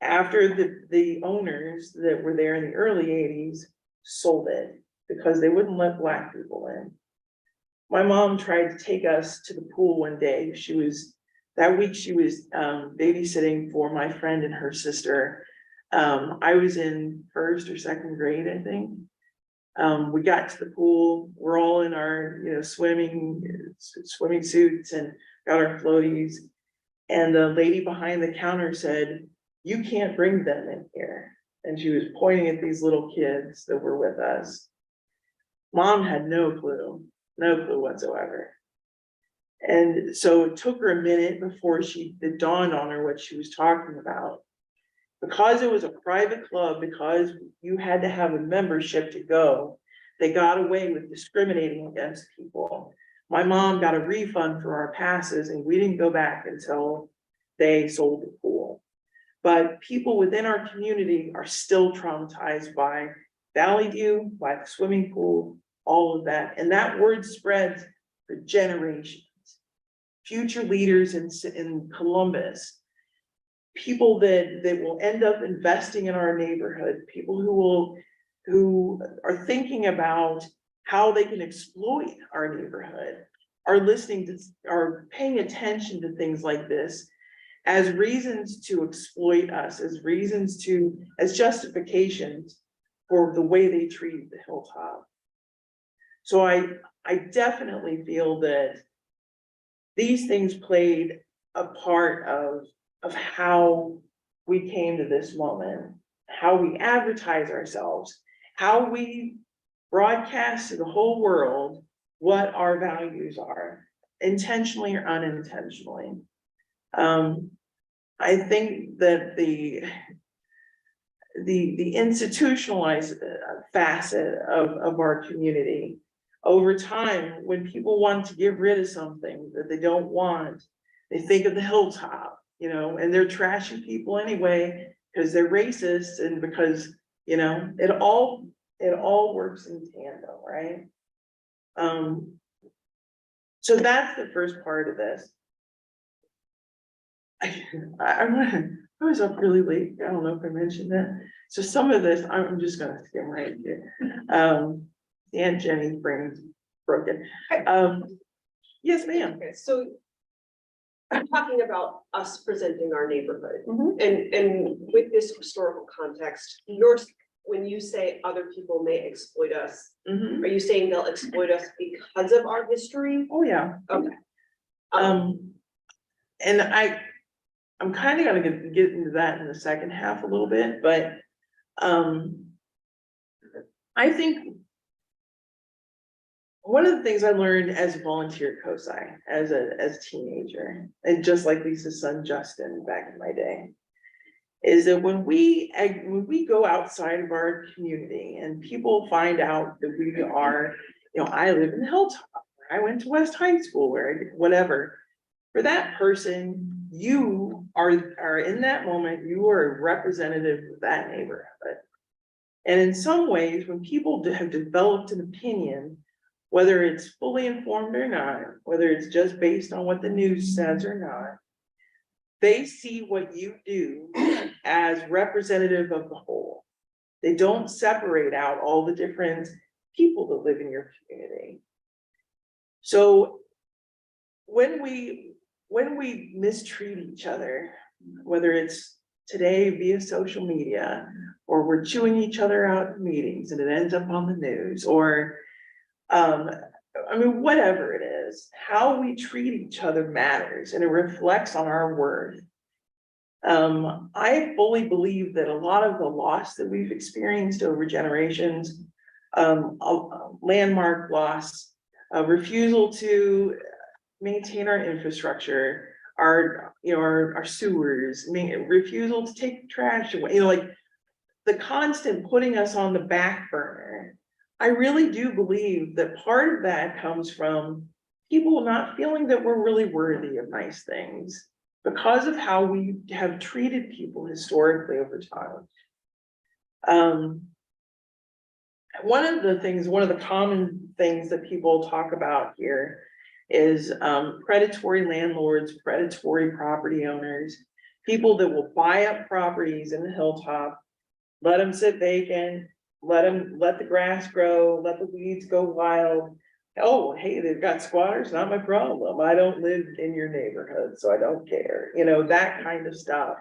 after the owners that were there in the early 80s sold it because they wouldn't let Black people in. My mom tried to take us to the pool one day. That week she was babysitting for my friend and her sister. I was in first or second grade, I think. We got to the pool, we're all in our, swimming suits and got our floaties. And the lady behind the counter said, "You can't bring them in here." And she was pointing at these little kids that were with us. Mom had no clue whatsoever. And so it took her a minute before it dawned on her what she was talking about. Because it was a private club, because you had to have a membership to go, they got away with discriminating against people. My mom got a refund for our passes and we didn't go back until they sold the pool. But people within our community are still traumatized by Valley View, by the swimming pool, all of that. And that word spreads for generations. Future leaders in Columbus, people that will end up investing in our neighborhood, people who are thinking about how they can exploit our neighborhood, are paying attention to things like this as reasons to exploit us, as justifications for the way they treat the Hilltop. So I definitely feel that these things played a part of how we came to this moment, how we advertise ourselves, how we broadcast to the whole world what our values are, intentionally or unintentionally. I think that the institutionalized facet of our community, over time, when people want to get rid of something that they don't want, they think of the Hilltop, and they're trashing people anyway because they're racist and because it all works in tandem, right? So that's the first part of this. I was up really late. I don't know if I mentioned that. So some of this, I'm just gonna skim right here. Aunt Jenny's brain's broken. Yes, ma'am. Okay, so I'm talking about us presenting our neighborhood. Mhm. And with this historical context, when you say other people may exploit us, Mhm. are you saying they'll exploit us because of our history? Oh, yeah. Okay. And I'm kind of gonna get into that in the second half a little bit, but, I think one of the things I learned as a volunteer COSI, as a teenager, and just like Lisa's son Justin back in my day, is that when we go outside of our community and people find out that we are, I live in Hilltop, I went to West High School, whatever. For that person, you are in that moment, you are a representative of that neighborhood. And in some ways, when people have developed an opinion, whether it's fully informed or not, whether it's just based on what the news says or not, they see what you do as representative of the whole. They don't separate out all the different people that live in your community. So when we mistreat each other, whether it's today via social media, or we're chewing each other out in meetings and it ends up on the news, or whatever it is, how we treat each other matters and it reflects on our worth. I fully believe that a lot of the loss that we've experienced over generations, landmark loss, refusal to maintain our infrastructure, our sewers, refusal to take trash away, like the constant putting us on the back burner. I really do believe that part of that comes from people not feeling that we're really worthy of nice things because of how we have treated people historically over time. One of the common things that people talk about here is predatory landlords, predatory property owners, people that will buy up properties in the Hilltop, let them sit vacant, let the grass grow, let the weeds go wild. Oh, hey, they've got squatters, not my problem. I don't live in your neighborhood, so I don't care. That kind of stuff.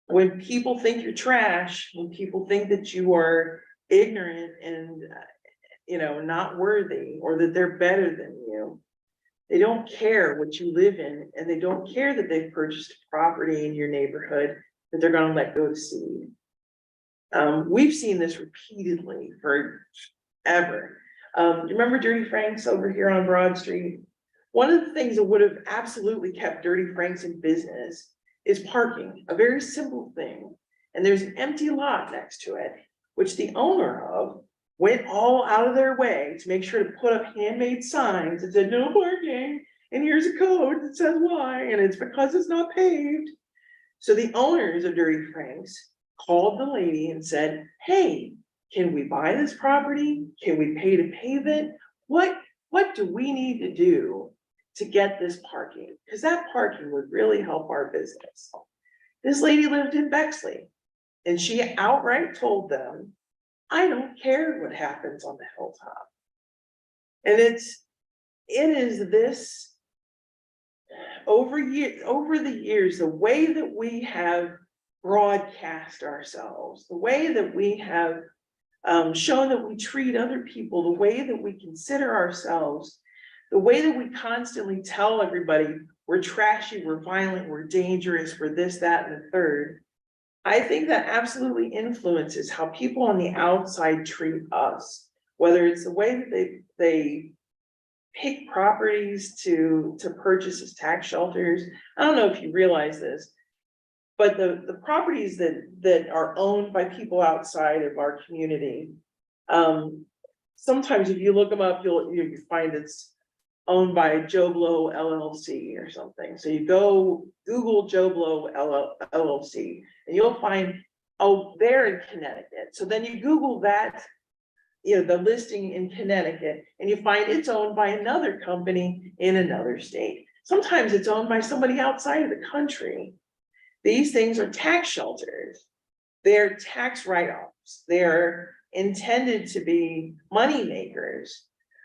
When people think you're trash, when people think that you are ignorant and, not worthy, or that they're better than you, they don't care what you live in, and they don't care that they've purchased property in your neighborhood that they're gonna let go to seed. We've seen this repeatedly forever. You remember Dirty Frank's over here on Broad Street? One of the things that would have absolutely kept Dirty Frank's in business is parking, a very simple thing. And there's an empty lot next to it, which the owner of went all out of their way to make sure to put up handmade signs that said no parking, and here's a code that says why, and it's because it's not paved. So the owners of Dirty Frank's called the lady and said, hey, can we buy this property? Can we pay to pave it? What do we need to do to get this parking? Because that parking would really help our business. This lady lived in Bexley, and she outright told them, I don't care what happens on the Hilltop. And it is this over the years, the way that we have broadcast ourselves, the way that we have shown that we treat other people, the way that we consider ourselves, the way that we constantly tell everybody we're trashy, we're violent, we're dangerous, we're this, that, and the third. I think that absolutely influences how people on the outside treat us, whether it's the way that they pick properties to purchase as tax shelters. I don't know if you realize this, but the properties that are owned by people outside of our community, sometimes if you look them up, you find it's owned by Joe Blow LLC or something. So you go Google Joe Blow LLC and you'll find, oh, they're in Connecticut. So then you Google that, the listing in Connecticut, and you find it's owned by another company in another state. Sometimes it's owned by somebody outside of the country. These things are tax shelters. They're tax write-offs. They're intended to be money makers.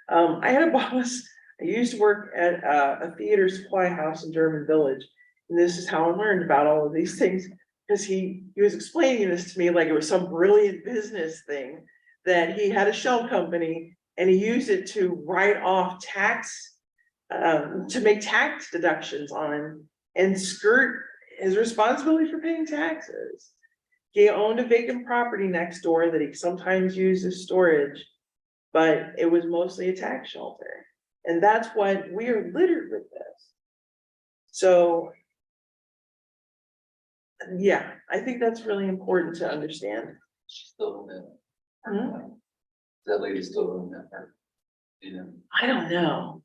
I had a boss, I used to work at a theater supply house in German Village. And this is how I learned about all of these things, because he was explaining this to me like it was some brilliant business thing, that he had a shell company and he used it to write off tax to make tax deductions on and skirt his responsibility for paying taxes. He owned a vacant property next door that he sometimes used as storage, but it was mostly a tax shelter. And that's what we are littered with this. So, yeah, I think that's really important to understand. She's still in Hmm? that. That lady's still in that part. You know, I don't know.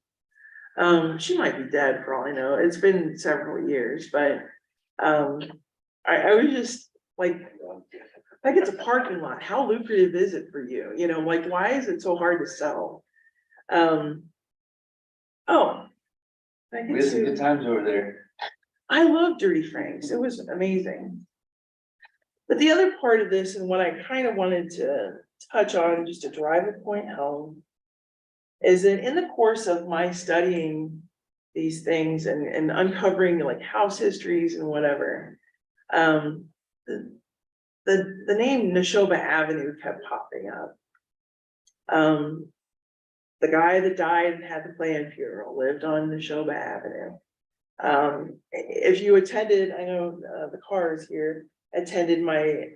She might be dead for all I know. It's been several years, but I was just like it's a parking lot. How lucrative is it for you? You know, like, why is it so hard to sell? Oh. I we can had some see. good times over there. I love Dirty Frank's. It was amazing. But the other part of this, and what I kind of wanted to touch on, just to drive the point home, is that in the course of my studying these things and uncovering like house histories and whatever, the name Neshoba Avenue kept popping up. The guy that died and had the planned funeral lived on Neshoba Avenue. If you attended, I know the cars here attended my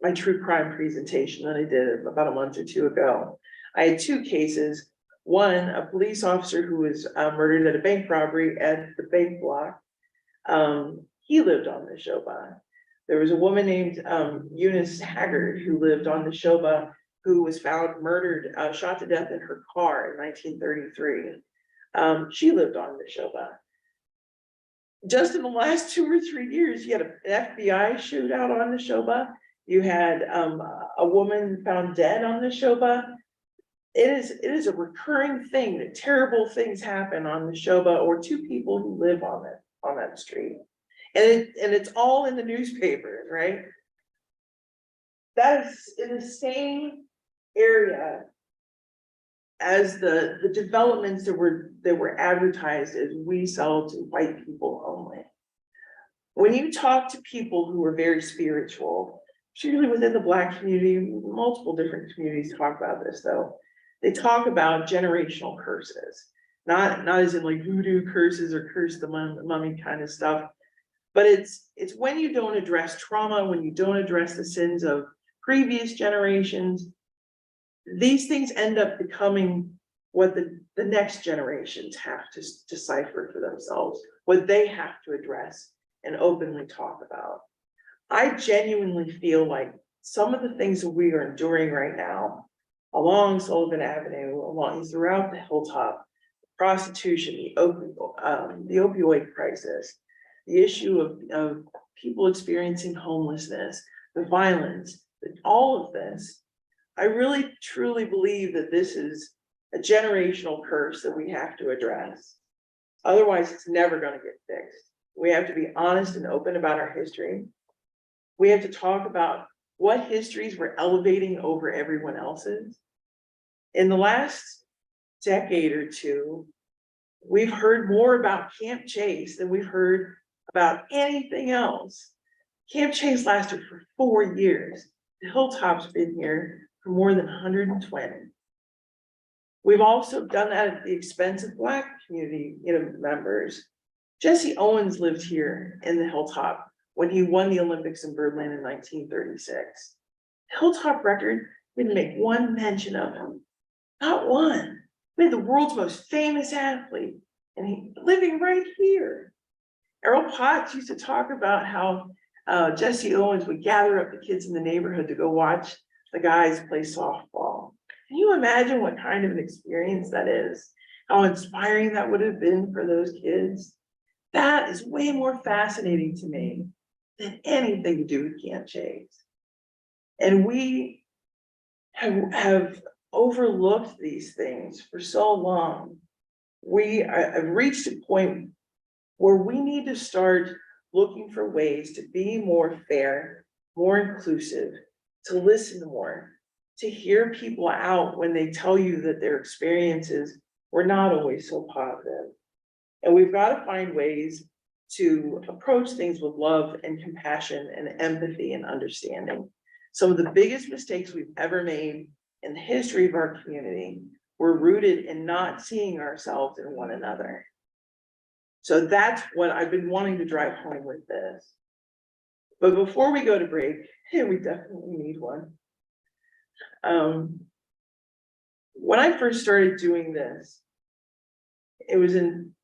my true crime presentation that I did about a month or two ago. I had two cases. One, a police officer who was murdered at a bank robbery at the bank block. He lived on Neshoba. There was a woman named Eunice Haggard who lived on Neshoba, who was found murdered, shot to death in her car in 1933. She lived on Neshoba. Just in the last 2 or 3 years, you had an FBI shootout on Neshoba. You had a woman found dead on Neshoba. It is a recurring thing that terrible things happen on Neshoba, or two people who live on that street. And it's all in the newspapers, right? That is in the same area as the developments that were advertised as we sell to white people only. When you talk to people who are very spiritual, particularly within the Black community, multiple different communities talk about this though. They talk about generational curses, not as in like voodoo curses or curse the mummy kind of stuff, but it's when you don't address trauma, when you don't address the sins of previous generations, these things end up becoming what the next generations have to decipher for themselves, what they have to address and openly talk about. I genuinely feel like some of the things that we are enduring right now along Sullivan Avenue, along throughout the Hilltop, prostitution, the opioid crisis, the issue of people experiencing homelessness, the violence, all of this, I really truly believe that this is a generational curse that we have to address. Otherwise, it's never going to get fixed. We have to be honest and open about our history. We have to talk about what histories we're elevating over everyone else's. In the last decade or two, we've heard more about Camp Chase than we've heard about anything else. Camp Chase lasted for 4 years. The Hilltop's been here for more than 120. We've also done that at the expense of Black community members. Jesse Owens lived here in the Hilltop when he won the Olympics in Berlin in 1936. Hilltop record, we didn't make one mention of him. Not one. We had the world's most famous athlete, and he living right here. Errol Potts used to talk about how Jesse Owens would gather up the kids in the neighborhood to go watch the guys play softball. Can you imagine what kind of an experience that is? How inspiring that would have been for those kids? That is way more fascinating to me than anything to do with Camp Chase. And we have overlooked these things for so long. We have reached a point where we need to start looking for ways to be more fair, more inclusive, to listen more, to hear people out when they tell you that their experiences were not always so positive. And we've got to find ways to approach things with love and compassion and empathy and understanding. Some of the biggest mistakes we've ever made in the history of our community we're rooted in not seeing ourselves in one another. So that's what I've been wanting to drive home with this. But before we go to break, and we definitely need one. When I first started doing this, it was in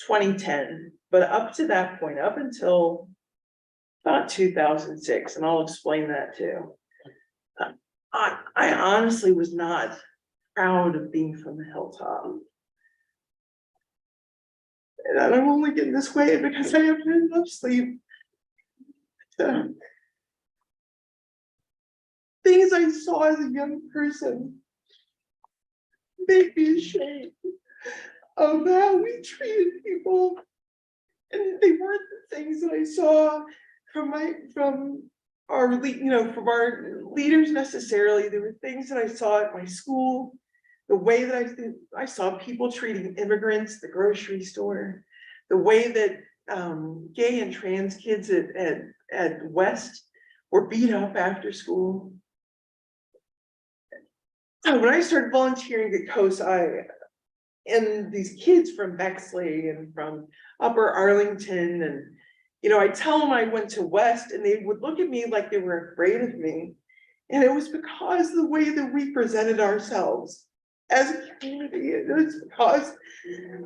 2010, but up to that point, up until about 2006, and I'll explain that too. I honestly was not proud of being from the Hilltop. And I'm only getting this way because I haven't had enough sleep. So, things I saw as a young person make me ashamed of how we treated people. And they weren't the things that I saw from our leaders necessarily. There were things that I saw at my school, the way that I saw people treating immigrants at the grocery store, the way that gay and trans kids at West were beat up after school. So when I started volunteering at COSI, and these kids from Bexley and from Upper Arlington, and I tell them I went to West, and they would look at me like they were afraid of me. And it was because of the way that we presented ourselves as a community. It was because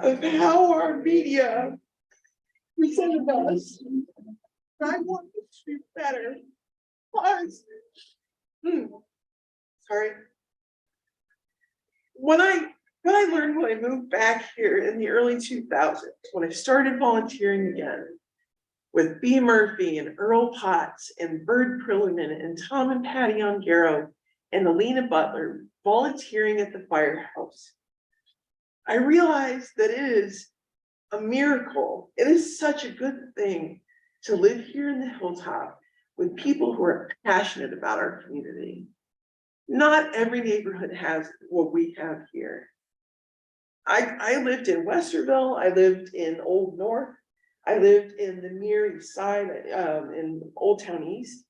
of how our media presented us. I want this to be better. Because, sorry. When I learned when I moved back here in the early 2000s, when I started volunteering again with B. Murphy and Earl Potts and Bird Prilliman and Tom and Patty Ongaro and Alina Butler volunteering at the firehouse, I realized that it is a miracle. It is such a good thing to live here in the Hilltop with people who are passionate about our community. Not every neighborhood has what we have here. I lived in Westerville, I lived in Old North, I lived in the Near East Side, in Old Town East.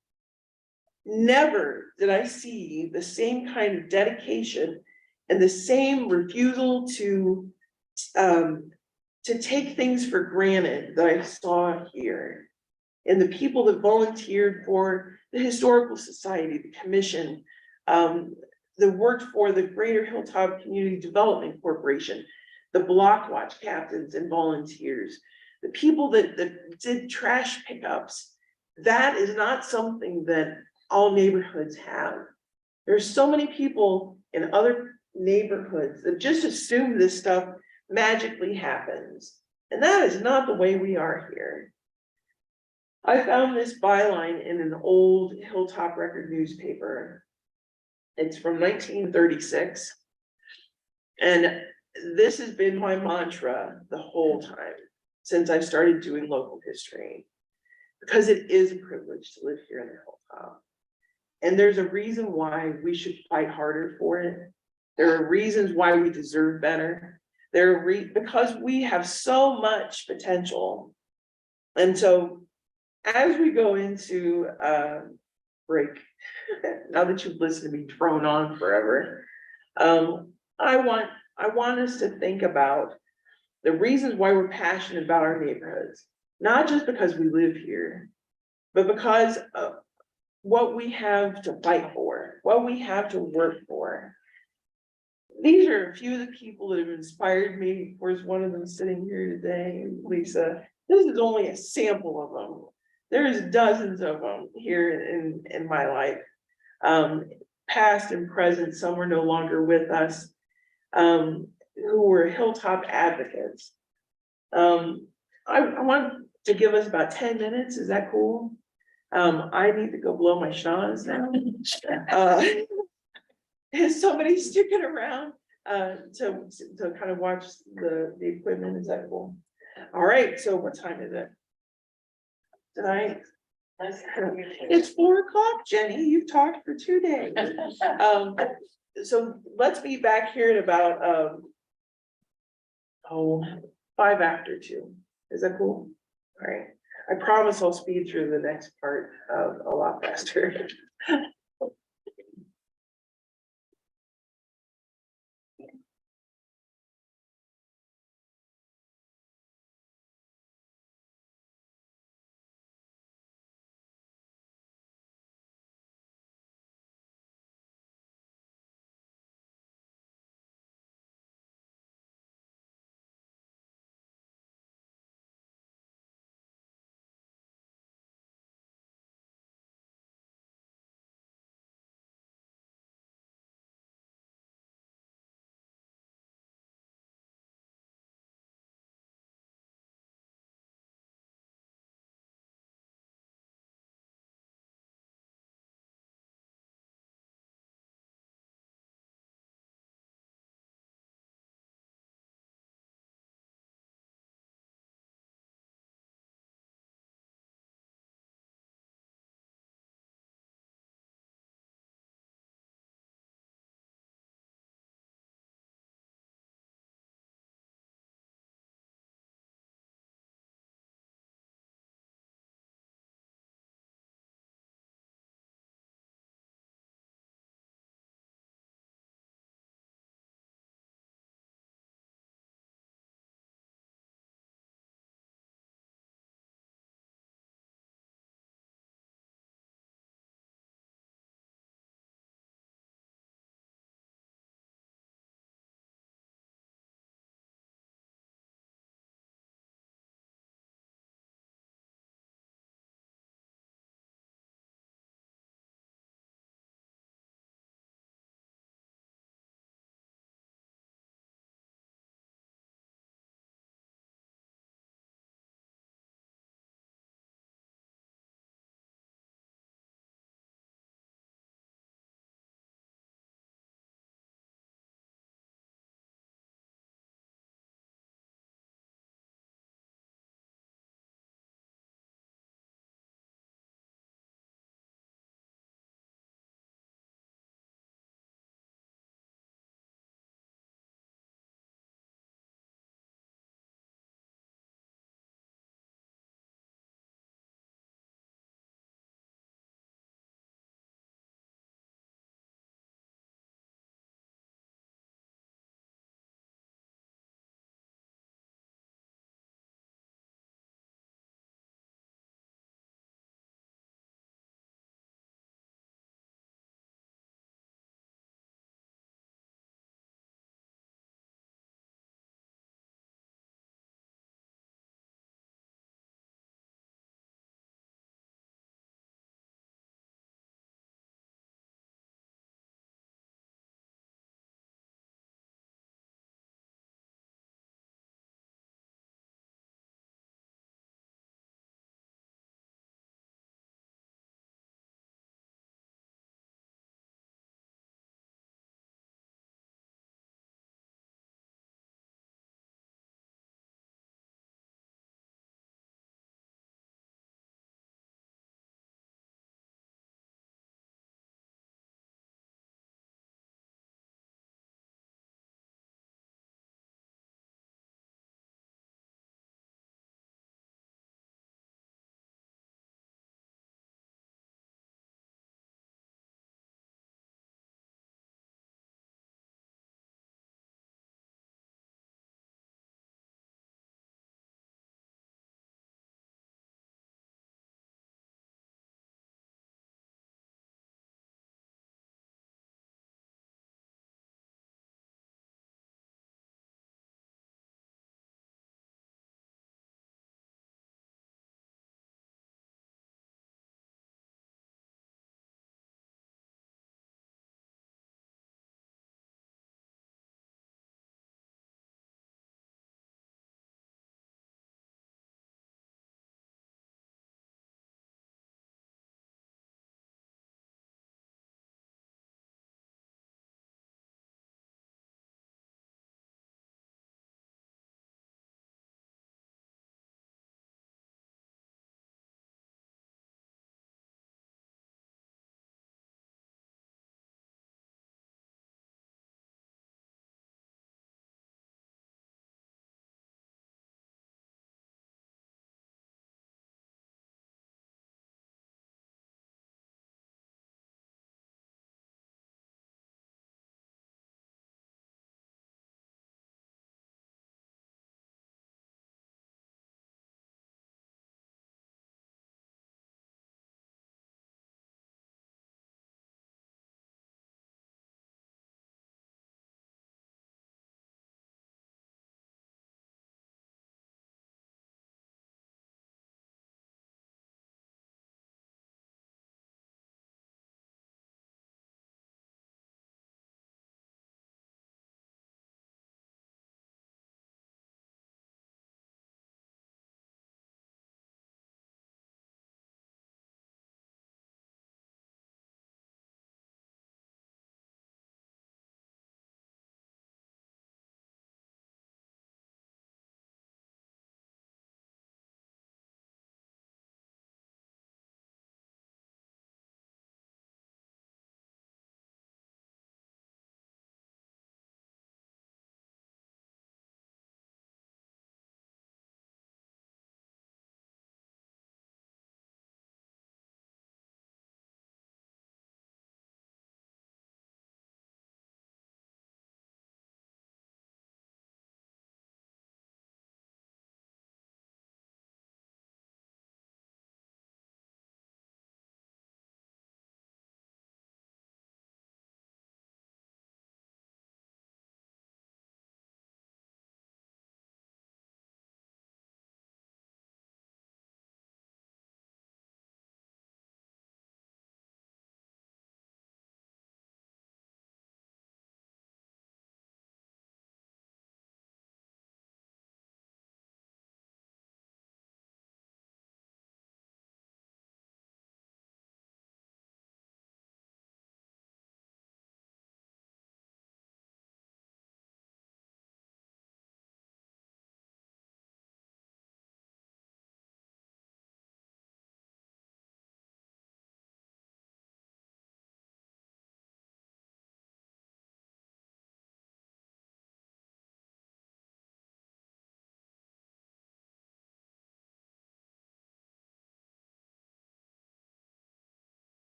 Never did I see the same kind of dedication and the same refusal to take things for granted that I saw here. And the people that volunteered for the Historical Society, the Commission, that worked for the Greater Hilltop Community Development Corporation, the block watch captains and volunteers, the people that did trash pickups. That is not something that all neighborhoods have. There's so many people in other neighborhoods that just assume this stuff magically happens. And that is not the way we are here. I found this byline in an old Hilltop Record newspaper. It's from 1936. And this has been my mantra the whole time since I started doing local history, because it is a privilege to live here in the Hilltop. And there's a reason why we should fight harder for it. There are reasons why we deserve better. Because we have so much potential. And so as we go into break, now that you've listened to me drone on forever, I want us to think about the reasons why we're passionate about our neighborhoods, not just because we live here, but because of what we have to fight for, what we have to work for. These are a few of the people that have inspired me. Of course, one of them sitting here today, Lisa. This is only a sample of them. There's dozens of them here in my life, past and present. Some are no longer with us, who were Hilltop advocates. I want to give us about 10 minutes. Is that cool? I need to go blow my schnoz now. Is somebody sticking around to kind of watch the equipment? Is that cool? All right, so what time is it tonight? It's 4 o'clock, Jenny. You've talked for 2 days. So let's be back here at about 5 after 2. Is that cool? All right. I promise I'll speed through the next part a lot faster.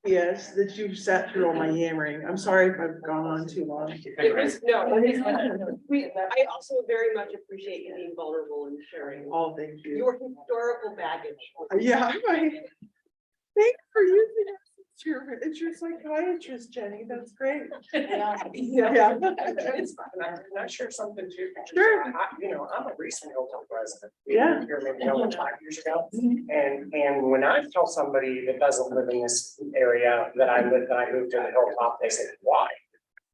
Yes, that you've sat through all my yammering. I'm sorry if I've gone on too long. It was, no, I also very much appreciate you being vulnerable and sharing Oh, thank you. your historical baggage. Yeah, right. Thanks for using it. It's your psychiatrist, Jenny. That's great. Yeah. Yeah. It's fine. I'm not sure something too. Sure. You know, I'm a recent Hilltop resident. Yeah. Here maybe only 5 years ago. Mhm. And when I tell somebody that doesn't live in this area that I moved to the Hilltop, they say, why?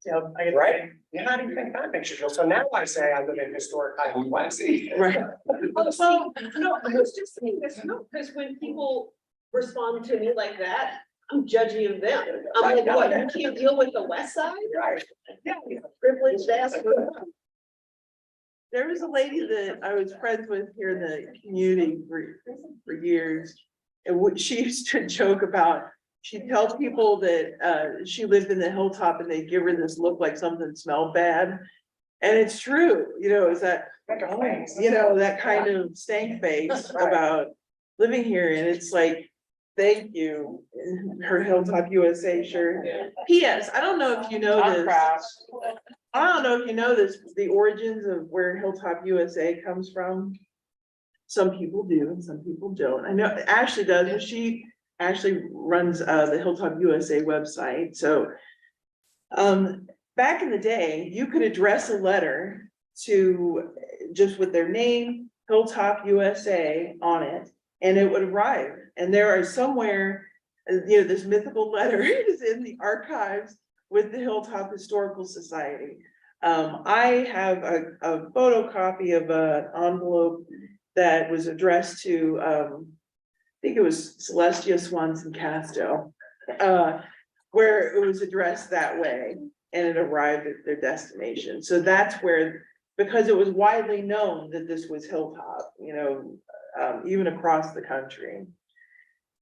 Yeah, Right? Yeah, how do you think that makes you feel? So now I say I live in historic Highland West. right. Oh, so, no, I was just saying this, no, because when people respond to me like that, I'm judgy of them. I'm like, what, you can't deal with the west side? Right. Yeah. Privileged ass. There was a lady that I was friends with here in the community for years. And what she used to joke about, she'd tell people that she lived in the Hilltop and they'd give her this look like something smelled bad. And it's true, you know, is that, Like a face. you know, that kind of stank face Right. about living here. And it's like, thank you, her Hilltop USA shirt. P.S. I don't know if you know this. I don't know if you know this, the origins of where Hilltop USA comes from. Some people do and some people don't. I know Ashley does, and she actually runs the Hilltop USA website. So back in the day, you could address a letter to just with their name, Hilltop USA on it, and it would arrive. And there are somewhere, you know, this mythical letter is in the archives with the Hilltop Historical Society. I have a photocopy of an envelope that was addressed to, I think it was Celestia Swanson Casto, where it was addressed that way and it arrived at their destination. So that's where, because it was widely known that this was Hilltop, you know, even across the country.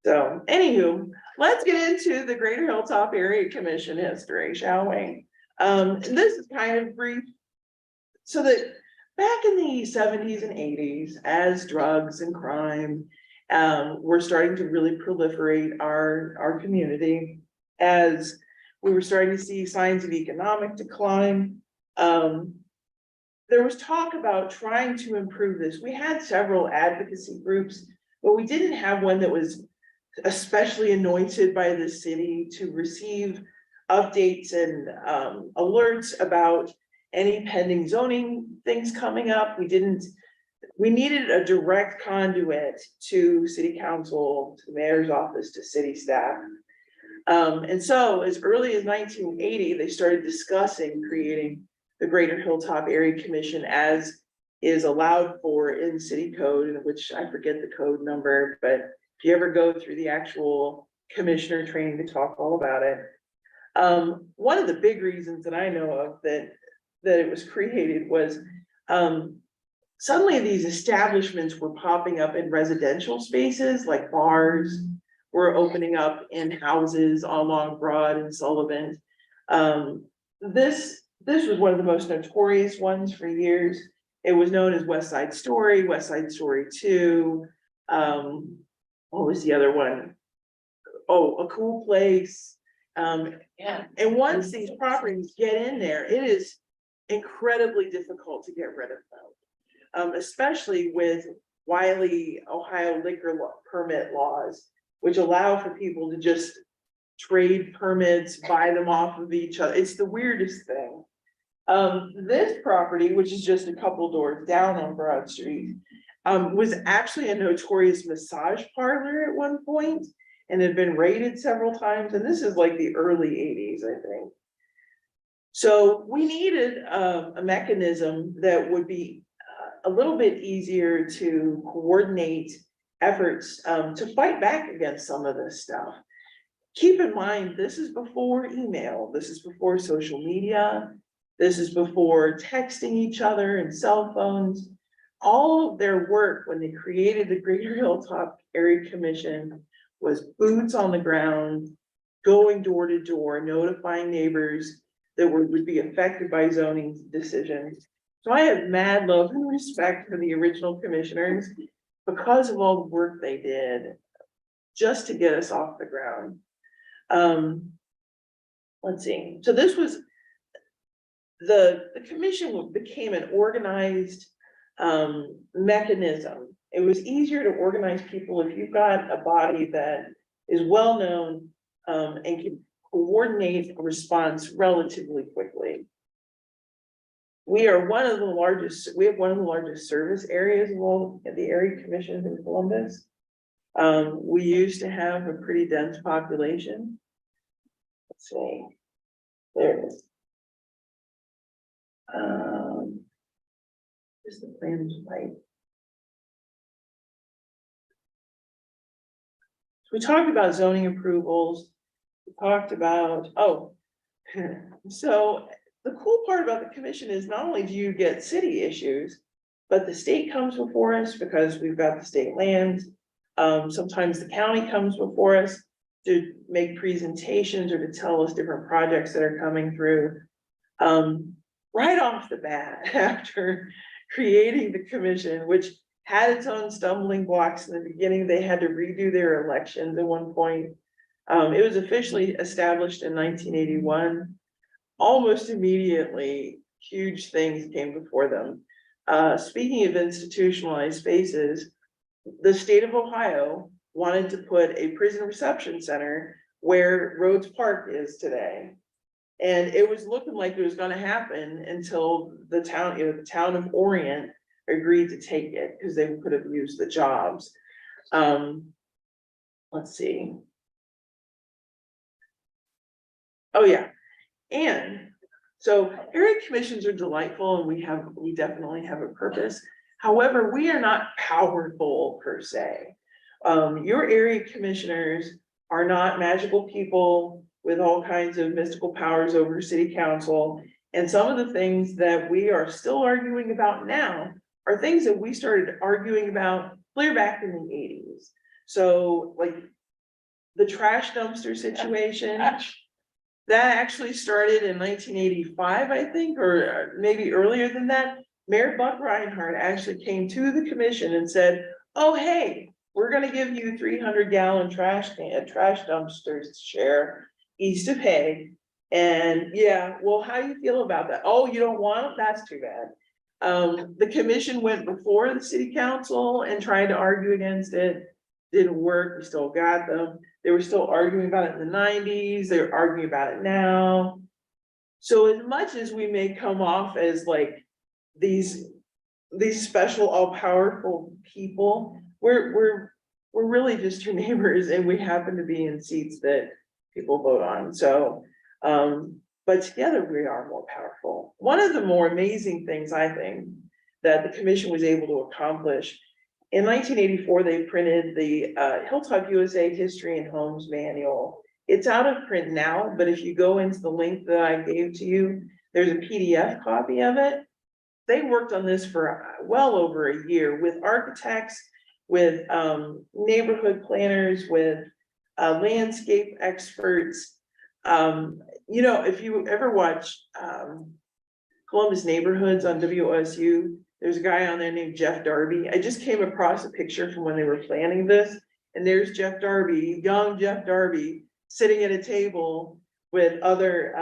So anywho, let's get into the Greater Hilltop Area Commission history, shall we? And this is kind of brief. So that back in the 70s and 80s, as drugs and crime were starting to really proliferate our community, as we were starting to see signs of economic decline, there was talk about trying to improve this. We had several advocacy groups, but we didn't have one that was especially anointed by the city to receive updates and alerts about any pending zoning things coming up. We needed a direct conduit to city council, to the mayor's office, to city staff. And so as early as 1980, they started discussing creating the Greater Hilltop Area Commission as is allowed for in city code, in which I forget the code number, but if you ever go through the actual commissioner training to talk all about it. One of the big reasons that I know of that it was created was suddenly these establishments were popping up in residential spaces, like bars were opening up in houses along Broad and Sullivan. This was one of the most notorious ones for years. It was known as West Side Story 2. What was the other one? Oh, A Cool Place. Yeah. And once these properties get in there, it is incredibly difficult to get rid of them. Especially with wily Ohio liquor permit laws, which allow for people to just trade permits, buy them off of each other. It's the weirdest thing. This property, which is just a couple doors down on Broad Street, was actually a notorious massage parlor at one point and had been raided several times. And this is like the early 80s, I think. So we needed a mechanism that would be a little bit easier to coordinate efforts to fight back against some of this stuff. Keep in mind, this is before email, this is before social media, this is before texting each other and cell phones. All of their work when they created the Greater Hilltop Area Commission was boots on the ground, going door to door, notifying neighbors that would be affected by zoning decisions. So I have mad love and respect for the original commissioners because of all the work they did just to get us off the ground. Let's see, so this was, the commission became an organized mechanism. It was easier to organize people if you've got a body that is well-known and can coordinate a response relatively quickly. We are one of the largest, we have one of the largest service areas of all of the area commissions in Columbus. We used to have a pretty dense population. Let's see, there it is. Is the plan right? So we talked about zoning approvals. We talked about, oh, so the cool part about the commission is not only do you get city issues, but the state comes before us because we've got the state lands. Sometimes the county comes before us to make presentations or to tell us different projects that are coming through. Right off the bat, after creating the commission, which had its own stumbling blocks in the beginning, they had to redo their elections at one point. It was officially established in 1981. Almost immediately, huge things came before them. Speaking of institutionalized spaces, the state of Ohio wanted to put a prison reception center where Rhodes Park is today. And it was looking like it was gonna happen until the town, the town of Orient agreed to take it because they could have used the jobs. Let's see. Oh, yeah. And so area commissions are delightful and we definitely have a purpose. However, we are not powerful per se. Your area commissioners are not magical people with all kinds of mystical powers over city council. And some of the things that we are still arguing about now are things that we started arguing about clear back in the 80s. So like the trash dumpster situation, that actually started in 1985, I think, or maybe earlier than that. Mayor Buck Reinhardt actually came to the commission and said, oh, hey, we're gonna give you 300-gallon trash dumpsters to share east of Hague. And yeah, well, how do you feel about that? Oh, you don't want them? That's too bad. The commission went before the city council and tried to argue against it. Didn't work, we still got them. They were still arguing about it in the 90s, they're arguing about it now. So as much as we may come off as like these special all-powerful people, we're really just your neighbors and we happen to be in seats that people vote on. So but together we are more powerful. One of the more amazing things I think that the commission was able to accomplish in 1984, they printed the Hilltop USA History and Homes Manual. It's out of print now, but if you go into the link that I gave to you, there's a PDF copy of it. They worked on this for well over a year with architects, with neighborhood planners, with landscape experts. You know, if you ever watch Columbus Neighborhoods on WOSU, there's a guy on there named Jeff Darby. I just came across a picture from when they were planning this, and there's Jeff Darby, young Jeff Darby, sitting at a table with other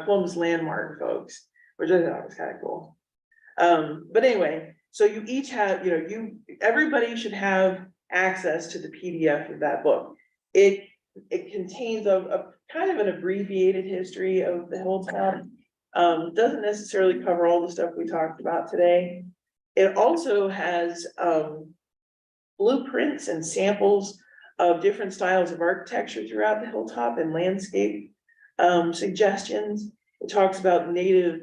Columbus landmark folks, which I thought was kind of cool. But anyway, so you each have, you know, everybody should have access to the PDF of that book. It contains a kind of an abbreviated history of the Hilltop. Doesn't necessarily cover all the stuff we talked about today. It also has blueprints and samples of different styles of architecture throughout the Hilltop and landscape suggestions. It talks about native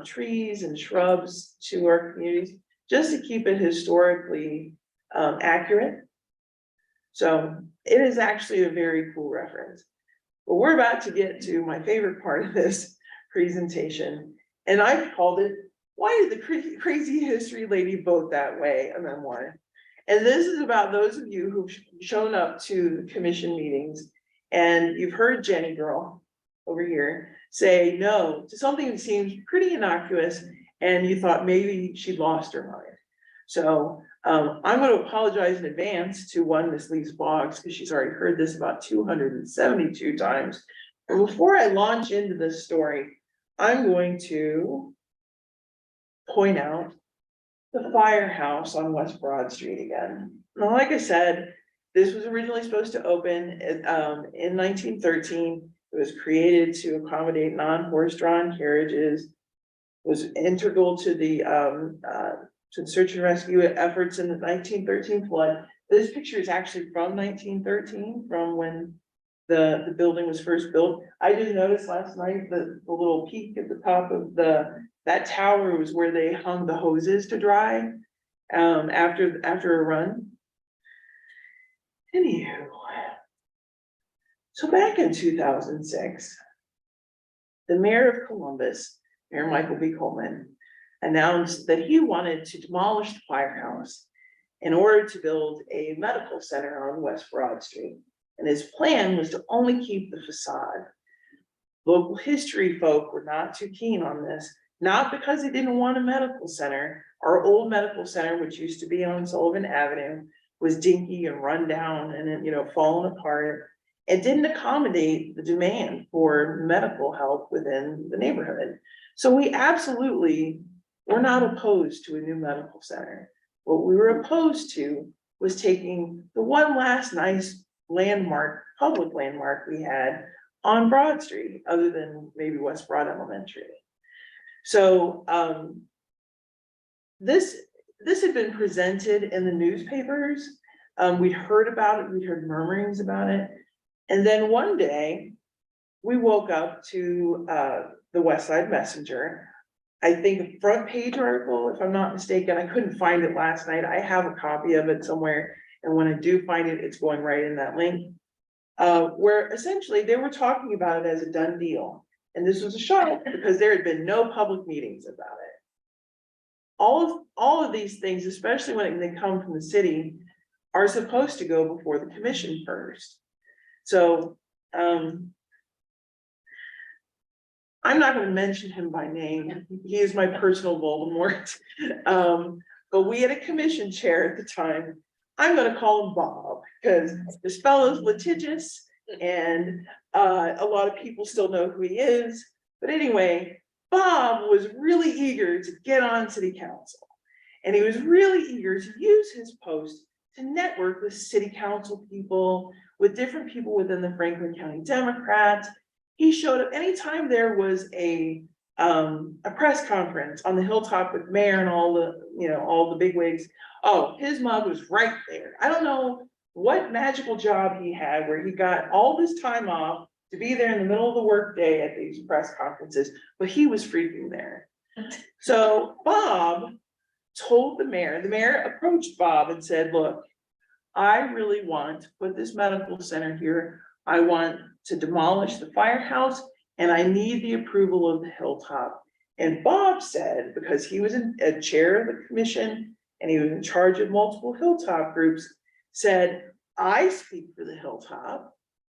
trees and shrubs to our communities, just to keep it historically accurate. So it is actually a very cool reference. But we're about to get to my favorite part of this presentation, and I've called it, why did the crazy history lady vote that way, a memoir. And this is about those of you who've shown up to the commission meetings and you've heard Jenny girl over here say no to something that seems pretty innocuous and you thought maybe she lost her mind. So, I'm gonna apologize in advance to Miss Lise Boggs, because she's already heard this about 272 times. But before I launch into this story, I'm going to point out the firehouse on West Broad Street again. Now, like I said, this was originally supposed to open in 1913. It was created to accommodate non-horse-drawn carriages. Was integral to the search and rescue efforts in the 1913 flood. This picture is actually from 1913, from when the building was first built. I just noticed last night the little peak at the top of that tower was where they hung the hoses to dry after a run. Anywho, so back in 2006, the mayor of Columbus, Mayor Michael B. Coleman, announced that he wanted to demolish the firehouse in order to build a medical center on West Broad Street. And his plan was to only keep the facade. Local history folk were not too keen on this, not because they didn't want a medical center. Our old medical center, which used to be on Sullivan Avenue, was dinky and run down and, falling apart. It didn't accommodate the demand for medical help within the neighborhood. So we absolutely were not opposed to a new medical center. What we were opposed to was taking the one last nice landmark, public landmark we had on Broad Street, other than maybe West Broad Elementary. So this had been presented in the newspapers. We'd heard about it, we'd heard murmurings about it. And then one day we woke up to the West Side Messenger. I think a front page article, if I'm not mistaken. I couldn't find it last night. I have a copy of it somewhere. And when I do find it, it's going right in that link. Where essentially they were talking about it as a done deal. And this was a shock because there had been no public meetings about it. All of these things, especially when they come from the city, are supposed to go before the commission first. So, I'm not going to mention him by name. He is my personal Voldemort. But we had a commission chair at the time. I'm going to call him Bob because this fellow's litigious and a lot of people still know who he is. But anyway, Bob was really eager to get on city council. And he was really eager to use his post to network with city council people, with different people within the Franklin County Democrats. He showed up anytime there was a press conference on the Hilltop with mayor and all the bigwigs. Oh, his mug was right there. I don't know what magical job he had where he got all this time off to be there in the middle of the workday at these press conferences, but he was freaking there. So Bob told the mayor approached Bob and said, look, I really want to put this medical center here. I want to demolish the firehouse and I need the approval of the Hilltop. And Bob said, because he was a chair of the commission and he was in charge of multiple Hilltop groups, said, I speak for the Hilltop.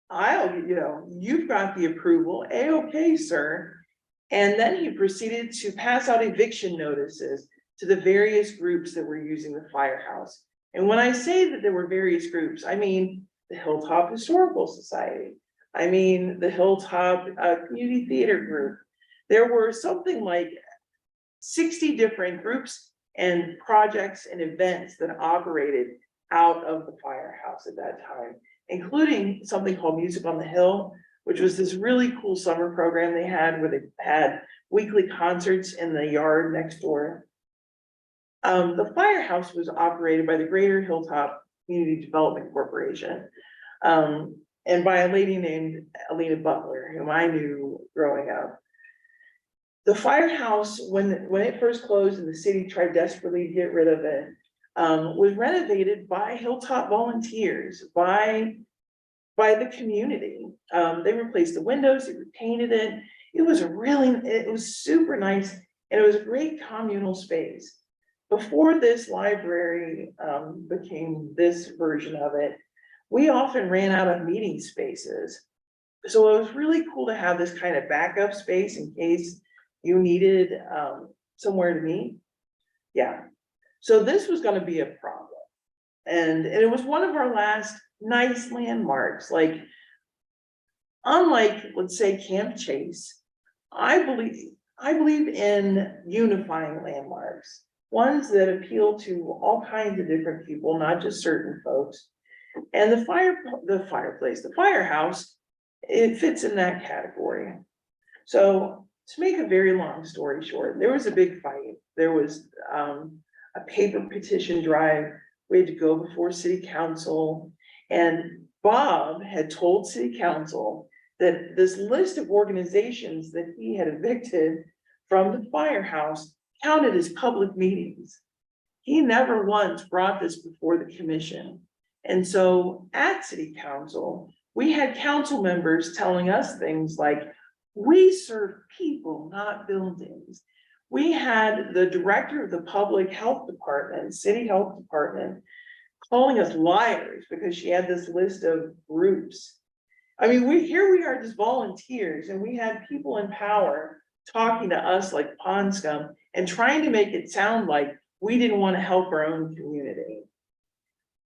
You've got the approval, A-okay, sir. And then he proceeded to pass out eviction notices to the various groups that were using the firehouse. And when I say that there were various groups, I mean the Hilltop Historical Society. I mean the Hilltop Community Theater Group. There were something like 60 different groups and projects and events that operated out of the firehouse at that time, including something called Music on the Hill, which was this really cool summer program they had where they had weekly concerts in the yard next door. The firehouse was operated by the Greater Hilltop Community Development Corporation, and by a lady named Alina Butler, whom I knew growing up. The firehouse, when it first closed and the city tried desperately to get rid of it, was renovated by Hilltop volunteers, by the community. They replaced the windows, they repainted it. It was super nice, and it was a great communal space. Before this library became this version of it, we often ran out of meeting spaces. So it was really cool to have this kind of backup space in case you needed somewhere to meet. Yeah. So this was gonna be a problem. And it was one of our last nice landmarks, like, unlike, let's say, Camp Chase, I believe in unifying landmarks, ones that appeal to all kinds of different people, not just certain folks. And the firehouse, it fits in that category. So to make a very long story short, there was a big fight. There was a paper petition drive. We had to go before city council, and Bob had told city council that this list of organizations that he had evicted from the firehouse counted as public meetings. He never once brought this before the commission. And so at city council, we had council members telling us things like, we serve people, not buildings. We had the director of the public health department, city health department, calling us liars because she had this list of groups. I mean, here we are just volunteers, and we had people in power talking to us like pond scum and trying to make it sound like we didn't want to help our own community.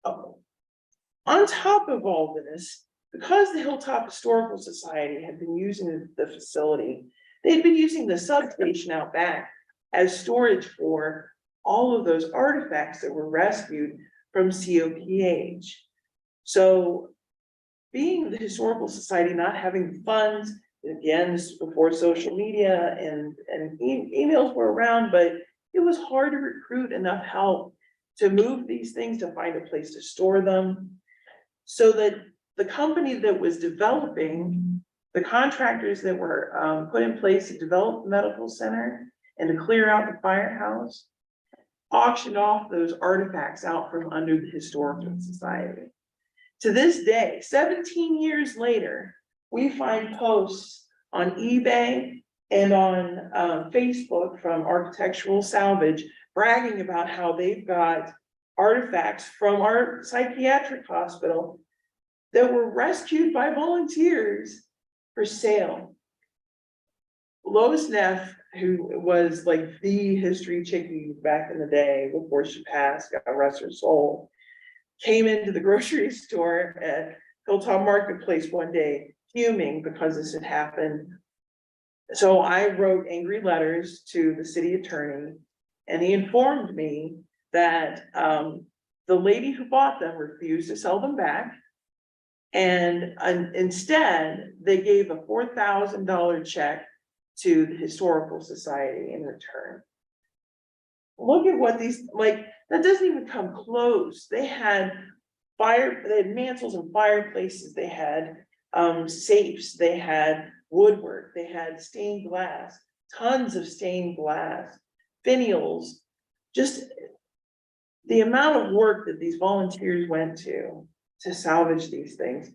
On top of all this, because the Hilltop Historical Society had been using the facility, they'd been using the substation out back as storage for all of those artifacts that were rescued from COPH. So being the Historical Society not having funds, again, this is before social media and emails were around, but it was hard to recruit enough help to move these things, to find a place to store them. So that the company that was developing, the contractors that were put in place to develop the medical center and to clear out the firehouse, auctioned off those artifacts out from under the Historical Society. To this day, 17 years later, we find posts on eBay and on Facebook from Architectural Salvage bragging about how they've got artifacts from our psychiatric hospital that were rescued by volunteers for sale. Lois Neff, who was like the history chickie back in the day before she passed, God rest her soul, came into the grocery store at Hilltop Marketplace one day, fuming because this had happened. So I wrote angry letters to the city attorney, and he informed me that the lady who bought them refused to sell them back. And instead, they gave a $4,000 check to the Historical Society in return. Look at what these, like, that doesn't even come close. They had mantles and fireplaces, they had safes, they had woodwork, they had stained glass, tons of stained glass, finials, just the amount of work that these volunteers went to salvage these things,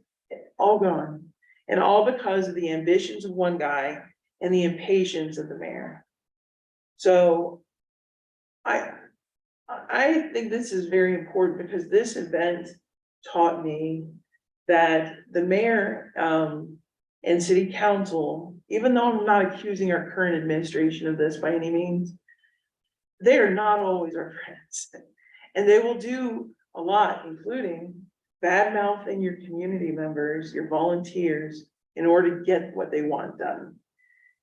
all gone. And all because of the ambitions of one guy and the impatience of the mayor. So I think this is very important, because this event taught me that the mayor and city council, even though I'm not accusing our current administration of this by any means, they are not always our friends. And they will do a lot, including bad mouthing your community members, your volunteers, in order to get what they want done.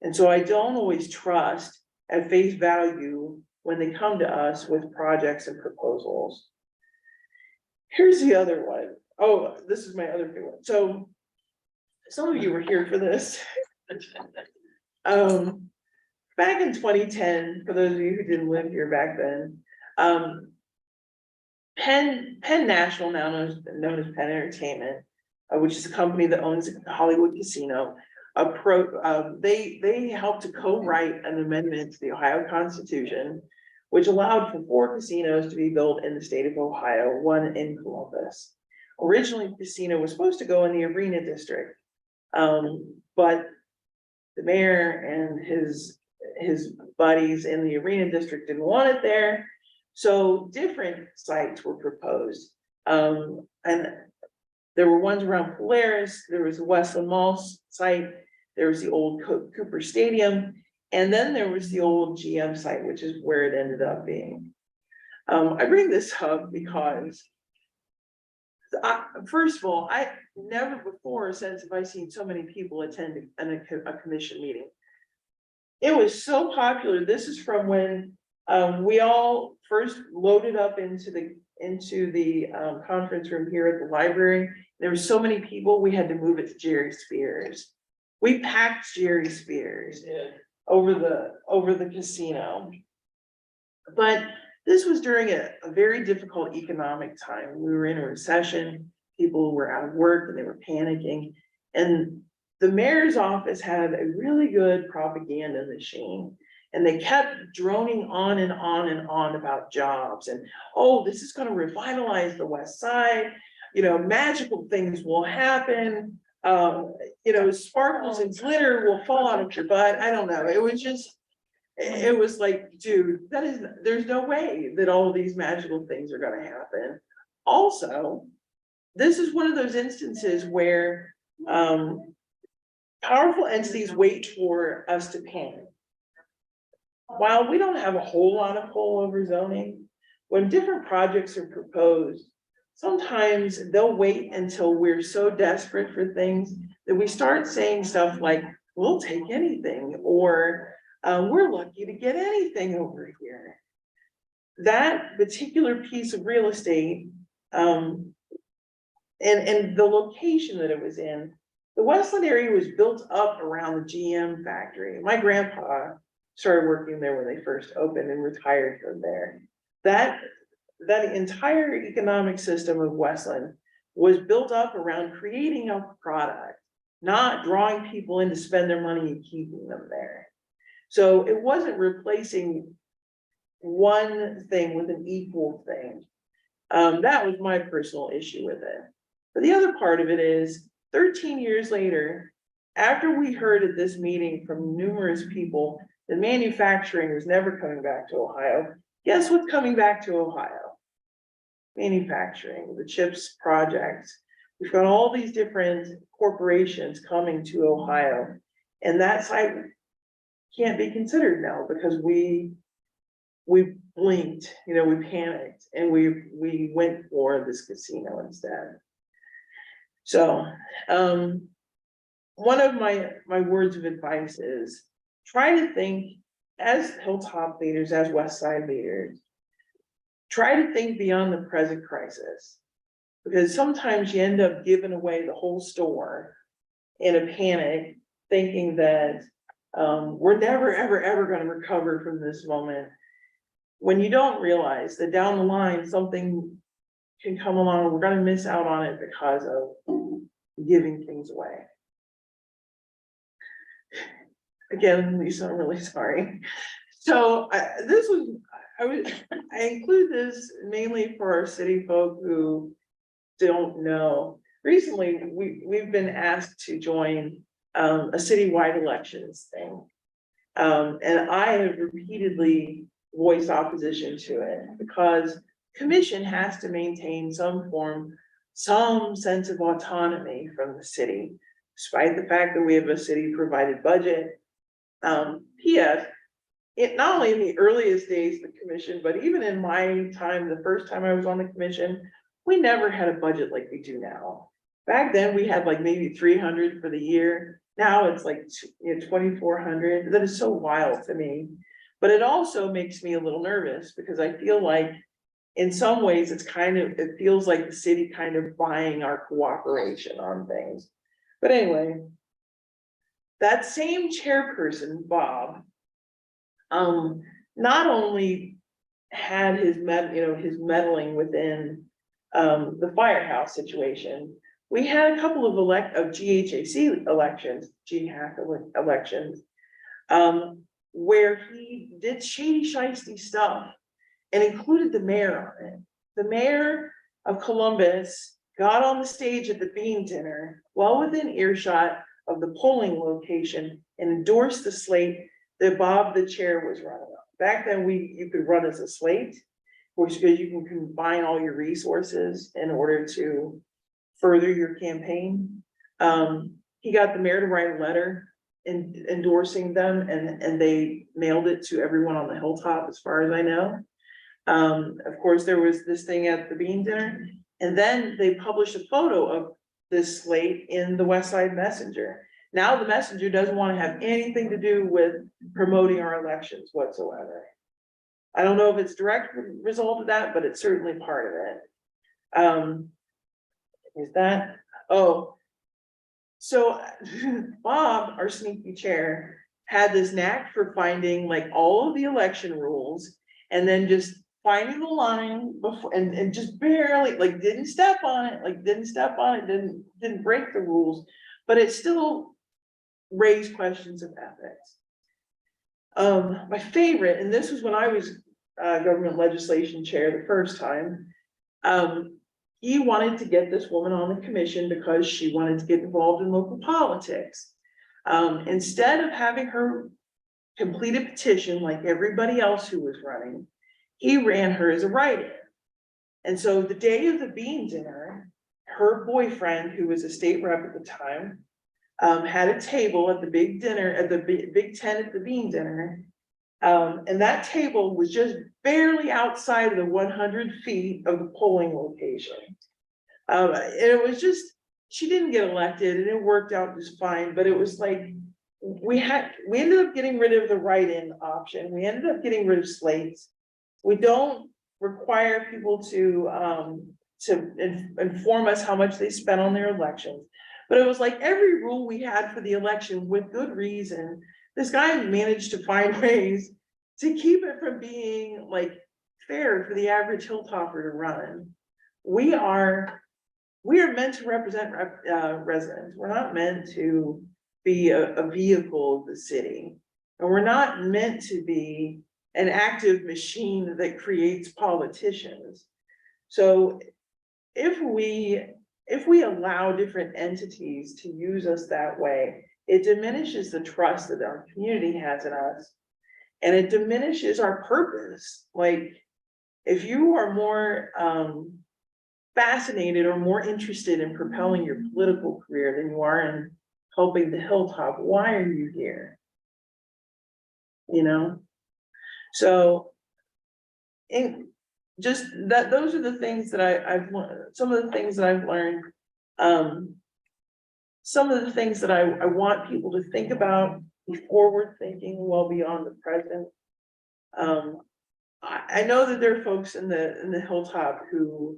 And so I don't always trust at face value when they come to us with projects and proposals. Here's the other one. Oh, this is my other big one. So some of you were here for this. Back in 2010, for those of you who didn't live here back then, Penn National, now known as Penn Entertainment, which is a company that owns Hollywood Casino, they helped to co-write an amendment to the Ohio Constitution, which allowed for 4 casinos to be built in the state of Ohio, 1 in Columbus. Originally, the casino was supposed to go in the Arena District, but the mayor and his buddies in the Arena District didn't want it there. So different sites were proposed. And there were ones around Polaris, there was the Westland Mall site, there was the old Cooper Stadium, and then there was the old GM site, which is where it ended up being. I bring this up because first of all, I never before since have I seen so many people attend a commission meeting. It was so popular. This is from when we all first loaded up into the conference room here at the library. There were so many people, we had to move it to Jerry Spears. We packed Jerry Spears over the casino. But this was during a very difficult economic time. We were in a recession, people were out of work and they were panicking. And the mayor's office had a really good propaganda machine. And they kept droning on and on and on about jobs and, oh, this is gonna revitalize the West Side. You know, magical things will happen. You know, sparkles and glitter will fall out of your butt. I don't know. It was just, it was like, dude, there's no way that all of these magical things are gonna happen. Also, this is one of those instances where powerful entities wait for us to panic. While we don't have a whole lot of pull over zoning, when different projects are proposed, sometimes they'll wait until we're so desperate for things that we start saying stuff like, we'll take anything, or we're lucky to get anything over here. That particular piece of real estate, and the location that it was in, the Westland area was built up around the GM factory. My grandpa started working there when they first opened and retired from there. That entire economic system of Westland was built up around creating a product, not drawing people in to spend their money and keeping them there. So it wasn't replacing one thing with an equal thing. That was my personal issue with it. But the other part of it is 13 years later, after we heard at this meeting from numerous people that manufacturing was never coming back to Ohio, guess what's coming back to Ohio? Manufacturing, the CHIPS projects. We've got all these different corporations coming to Ohio, and that site can't be considered now because we blinked, you know, we panicked and we went for this casino instead. So one of my words of advice is try to think as Hilltop leaders, as West Side leaders, try to think beyond the present crisis, because sometimes you end up giving away the whole store in a panic, thinking that we're never, ever going to recover from this moment, when you don't realize that down the line, something can come along and we're going to miss out on it because of giving things away. Again, Lisa, I'm really sorry. So I include this mainly for our city folk who don't know. Recently, we've been asked to join a citywide elections thing. And I have repeatedly voiced opposition to it because commission has to maintain some sense of autonomy from the city, despite the fact that we have a city provided budget. P.S. Not only in the earliest days of the commission, but even in my time, the first time I was on the commission, we never had a budget like we do now. Back then we had like maybe 300 for the year. Now it's like 2,400. That is so wild to me. But it also makes me a little nervous because I feel like in some ways it feels like the city kind of buying our cooperation on things. But anyway, that same chairperson, Bob, not only had his meddling within the firehouse situation, we had a couple of GHAC elections, where he did shady shiesty stuff and included the mayor on it. The mayor of Columbus got on the stage at the Bean Dinner, well within earshot of the polling location, and endorsed the slate that Bob, the chair, was running on. Back then, you could run as a slate, which because you can combine all your resources in order to further your campaign. He got the mayor to write a letter endorsing them, and they mailed it to everyone on the Hilltop, as far as I know. Of course, there was this thing at the bean dinner, and then they published a photo of this slate in the West Side Messenger. Now the Messenger doesn't want to have anything to do with promoting our elections whatsoever. I don't know if it's direct result of that, but it's certainly part of it. Is that, oh. So Bob, our sneaky chair, had this knack for finding like all of the election rules and then just finding the line before and just barely like didn't step on it, didn't break the rules, but it still raised questions of ethics. My favorite, and this was when I was government legislation chair the first time, he wanted to get this woman on the commission because she wanted to get involved in local politics. Instead of having her complete a petition like everybody else who was running, he ran her as a write-in. And so the day of the bean dinner, her boyfriend, who was a state rep at the time, had a table at the big dinner, at the big tent at the bean dinner. And that table was just barely outside of the 100 feet of the polling location. And it was just, she didn't get elected and it worked out just fine, but it was like, we ended up getting rid of the write-in option. We ended up getting rid of slates. We don't require people to inform us how much they spent on their elections. But it was like every rule we had for the election with good reason, this guy managed to find ways to keep it from being like fair for the average Hilltopper to run. We are meant to represent residents. We're not meant to be a vehicle of the city. And we're not meant to be an active machine that creates politicians. So if we allow different entities to use us that way, it diminishes the trust that our community has in us. And it diminishes our purpose. Like, if you are more fascinated or more interested in propelling your political career than you are in helping the Hilltop, why are you here? You know? So, in just that, those are the things that I've learned, some of the things that I've learned, some of the things that I want people to think about, be forward thinking well beyond the present. I know that there are folks in the Hilltop who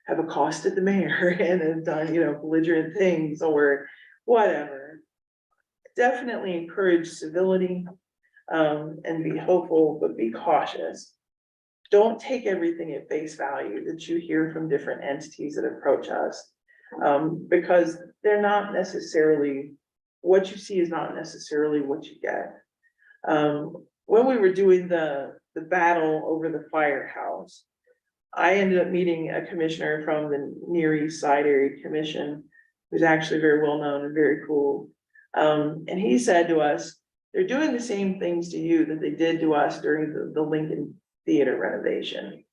have accosted the mayor and have done, belligerent things or whatever. Definitely encourage civility, and be hopeful, but be cautious. Don't take everything at face value that you hear from different entities that approach us, because they're not necessarily, what you see is not necessarily what you get. When we were doing the battle over the firehouse, I ended up meeting a commissioner from the Near East Side Area Commission, who's actually very well known and very cool. And he said to us, they're doing the same things to you that they did to us during the Lincoln Theater renovation. He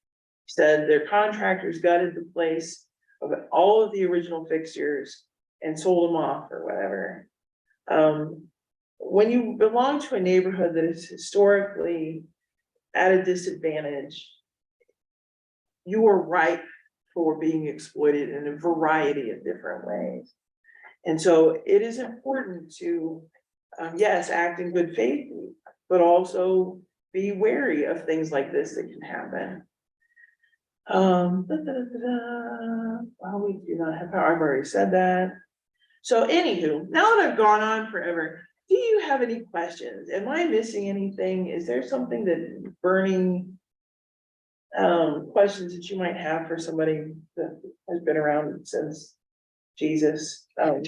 said their contractors gutted the place of all of the original fixtures and sold them off or whatever. When you belong to a neighborhood that is historically at a disadvantage, you are ripe for being exploited in a variety of different ways. And so it is important to, yes, act in good faith, but also be wary of things like this that can happen. Well, we do not have power. I've already said that. So anywho, now that I've gone on forever, do you have any questions? Am I missing anything? Is there something that burning questions that you might have for somebody that has been around since Jesus? Have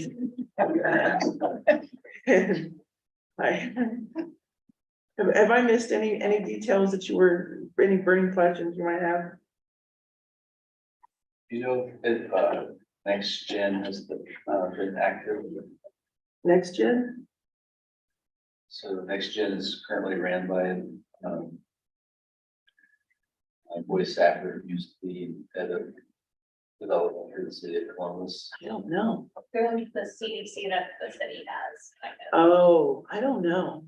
I missed any details that you were, any burning questions you might have? You know, if Next Gen has been active, Next Gen? so Next Gen is currently ran by my boy Stafford, who used to be head of development for the city of Columbus. I don't know. Through the CDC that the city has, kind of. Oh, I don't know.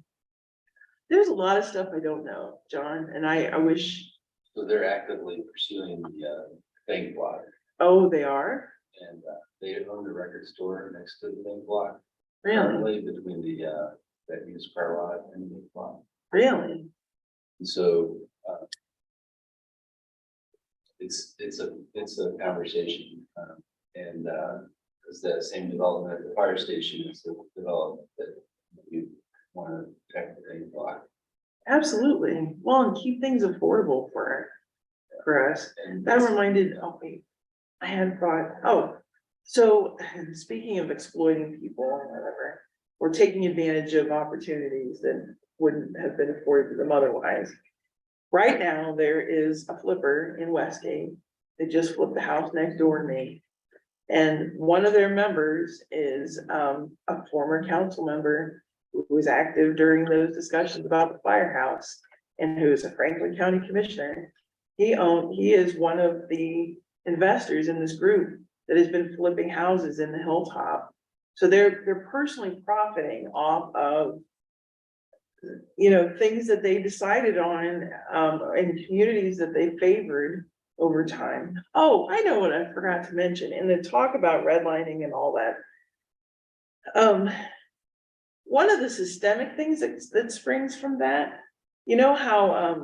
There's a lot of stuff I don't know, John, and I wish So they're actively pursuing the bank block, Oh, they are? and they own the record store next to the bank block. Really? Currently between the that used car lot and the bank block. Really? And so it's a conversation, and is that same development at the fire station is the development that you want to protect the bank block. Absolutely. Well, and keep things affordable for us. And That reminded, oh wait, I had thought, oh, so speaking of exploiting people or whatever, or taking advantage of opportunities that wouldn't have been afforded to them otherwise. Right now, there is a flipper in Westgate. They just flipped the house next door to me. And one of their members is a former council member who was active during those discussions about the firehouse and who is a Franklin County Commissioner. He is one of the investors in this group that has been flipping houses in the Hilltop. So they're personally profiting off of, you know, things that they decided on, in communities that they favored over time. Oh, I know what I forgot to mention in the talk about redlining and all that. One of the systemic things that springs from that, you know how,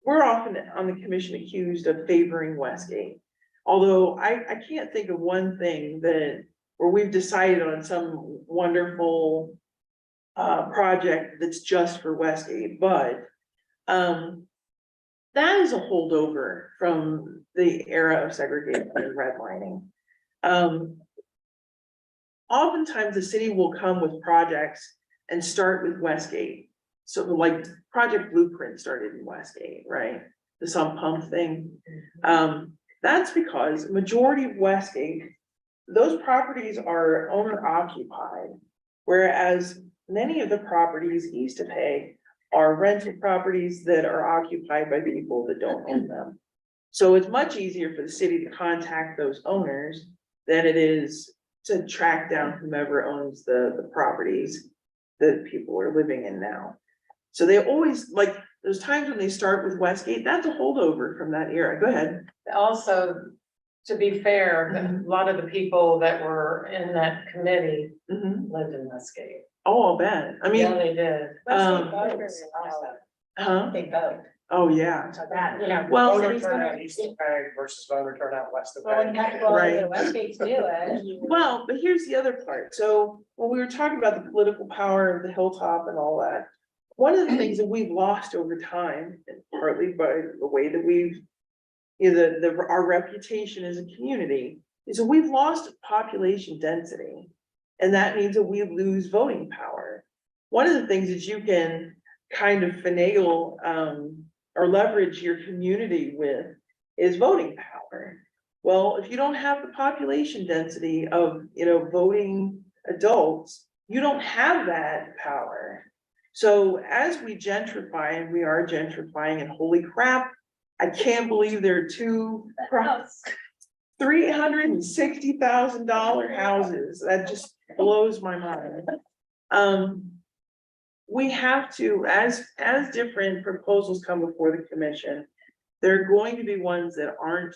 we're often on the commission accused of favoring Westgate. Although I can't think of one thing where we've decided on some wonderful project that's just for Westgate, but that is a holdover from the era of segregation and redlining. Oftentimes the city will come with projects and start with Westgate. So like Project Blueprint started in Westgate, right? The sump pump thing. That's because majority of Westgate, those properties are owner occupied. Whereas many of the properties east of Hay are rental properties that are occupied by people that don't own them. So it's much easier for the city to contact those owners than it is to track down whomever owns the properties that people are living in now. So they always, like, there's times when they start with Westgate, that's a holdover from that era. Go ahead. Also, to be fair, a lot of the people that were in that committee Mhm. lived in Westgate. Oh, I'll bet. I Yeah, mean, they did. huh? They vote. Oh, yeah. So that, you know. Well, Voter turnout east of Peg versus voter turnout west of Well, when Peg. you have to go all the way to Right. Westgate to do it. Well, but here's the other part. So when we were talking about the political power of the Hilltop and all that, one of the things that we've lost over time, and partly by the way that we've, you know, our reputation as a community, is that we've lost population density. And that means that we lose voting power. One of the things that you can kind of finagle or leverage your community with is voting power. Well, if you don't have the population density of, you know, voting adults, you don't have that power. So as we gentrify, and we are gentrifying, and holy crap, I can't believe there are two $360,000 houses. That just blows my mind. We have to, as different proposals come before the commission, there are going to be ones that aren't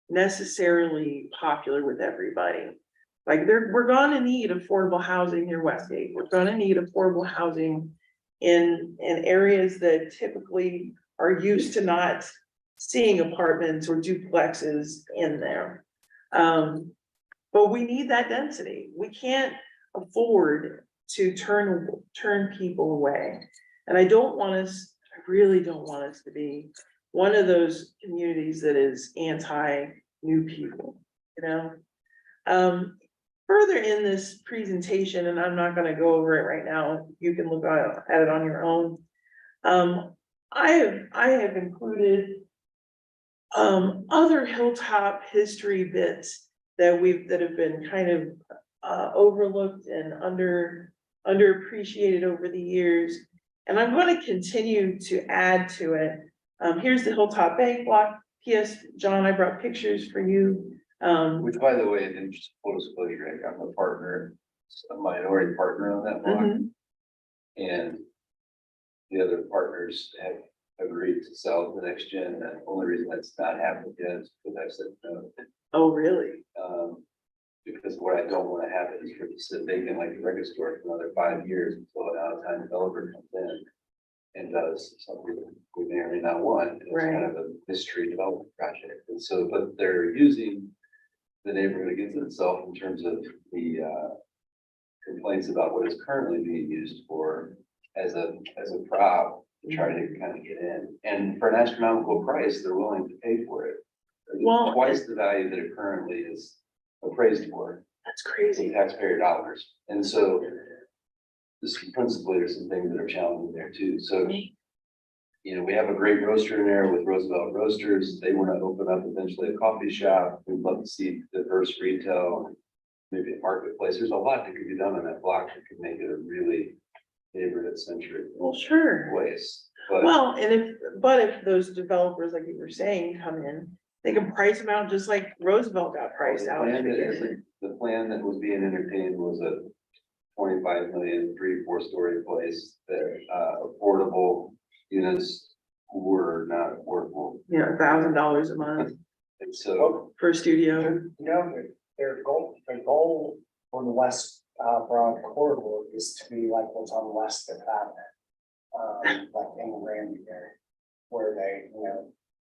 necessarily popular with everybody. Like we're gonna need affordable housing near Westgate. We're gonna need affordable housing in areas that typically are used to not seeing apartments or duplexes in there. But we need that density. We can't afford to turn people away. And I really don't want us to be one of those communities that is anti-new people, you know? Further in this presentation, and I'm not gonna go over it right now, you can look at it on your own. I have included other Hilltop history bits that have been kind of overlooked and underappreciated over the years. And I'm going to continue to add to it. Here's the Hilltop Bank block. P.S. John, I brought pictures for you. Which, by the way, in just full disclosure, I'm a partner, a minority partner on that block. Mhm. And the other partners have agreed to sell to the next gen. And the only reason that's not happening yet is because I said no. Oh, really? Because what I don't want to happen is for it to sit vacant like the record store for another 5 years until an out-of-time developer comes in and does something that we may or may not want. It's kind of a mystery development project. And so, but they're using the neighborhood against itself in terms of the complaints about what is currently being used for as a prop to try to kind of get in. And for an astronomical price, they're willing to pay for it. Well, Twice the value that it currently is appraised for. That's Some crazy. taxpayer dollars. And so this principally, there's some things that are challenging there too. So, you know, we have a great roaster in there with Roosevelt Roasters. They want to open up eventually a coffee shop. We'd love to see diverse retail, maybe a marketplace. There's a lot that could be done in that block that could make it a really neighborhood centric Well, sure. place. But Well, if those developers, like you were saying, come in, they can price them out just like Roosevelt got priced out. the plan that was being entertained was a 25 million, 3-4 story place that affordable units were not affordable. Yeah, $1,000 a month And so, Well, for a studio. you know, their goal for the West Broad corridor is to be like what's on West Fifth Avenue. Like in Randy there, where they, you know,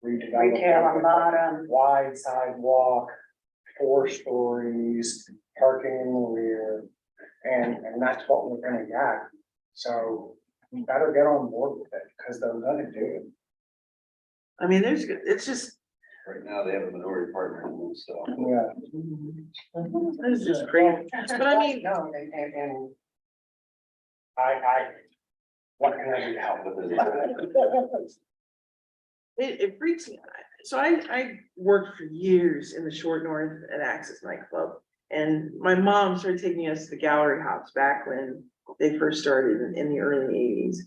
redevelop. Retail on the bottom. Wide sidewalk, 4 stories, parking in the rear, and that's what we're gonna get. So we better get on board with it, because they're gonna do it. I mean, it's just, right now, they have a minority partner in them, so. Yeah. it's just crazy. But I mean, No, and I, what can I do to help with this? it freaks me out. So I worked for years in the Short North at Access nightclub. And my mom started taking us to the gallery hops back when they first started in the early 80s.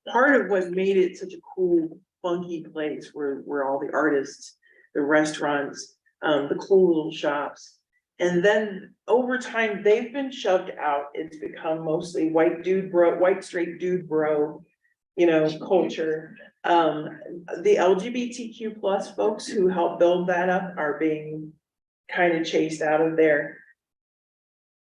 Part of what made it such a cool, funky place were all the artists, the restaurants, the cool little shops. And then over time, they've been shoved out. It's become mostly white straight dude bro, you know, culture. The LGBTQ plus folks who helped build that up are being kind of chased out of there.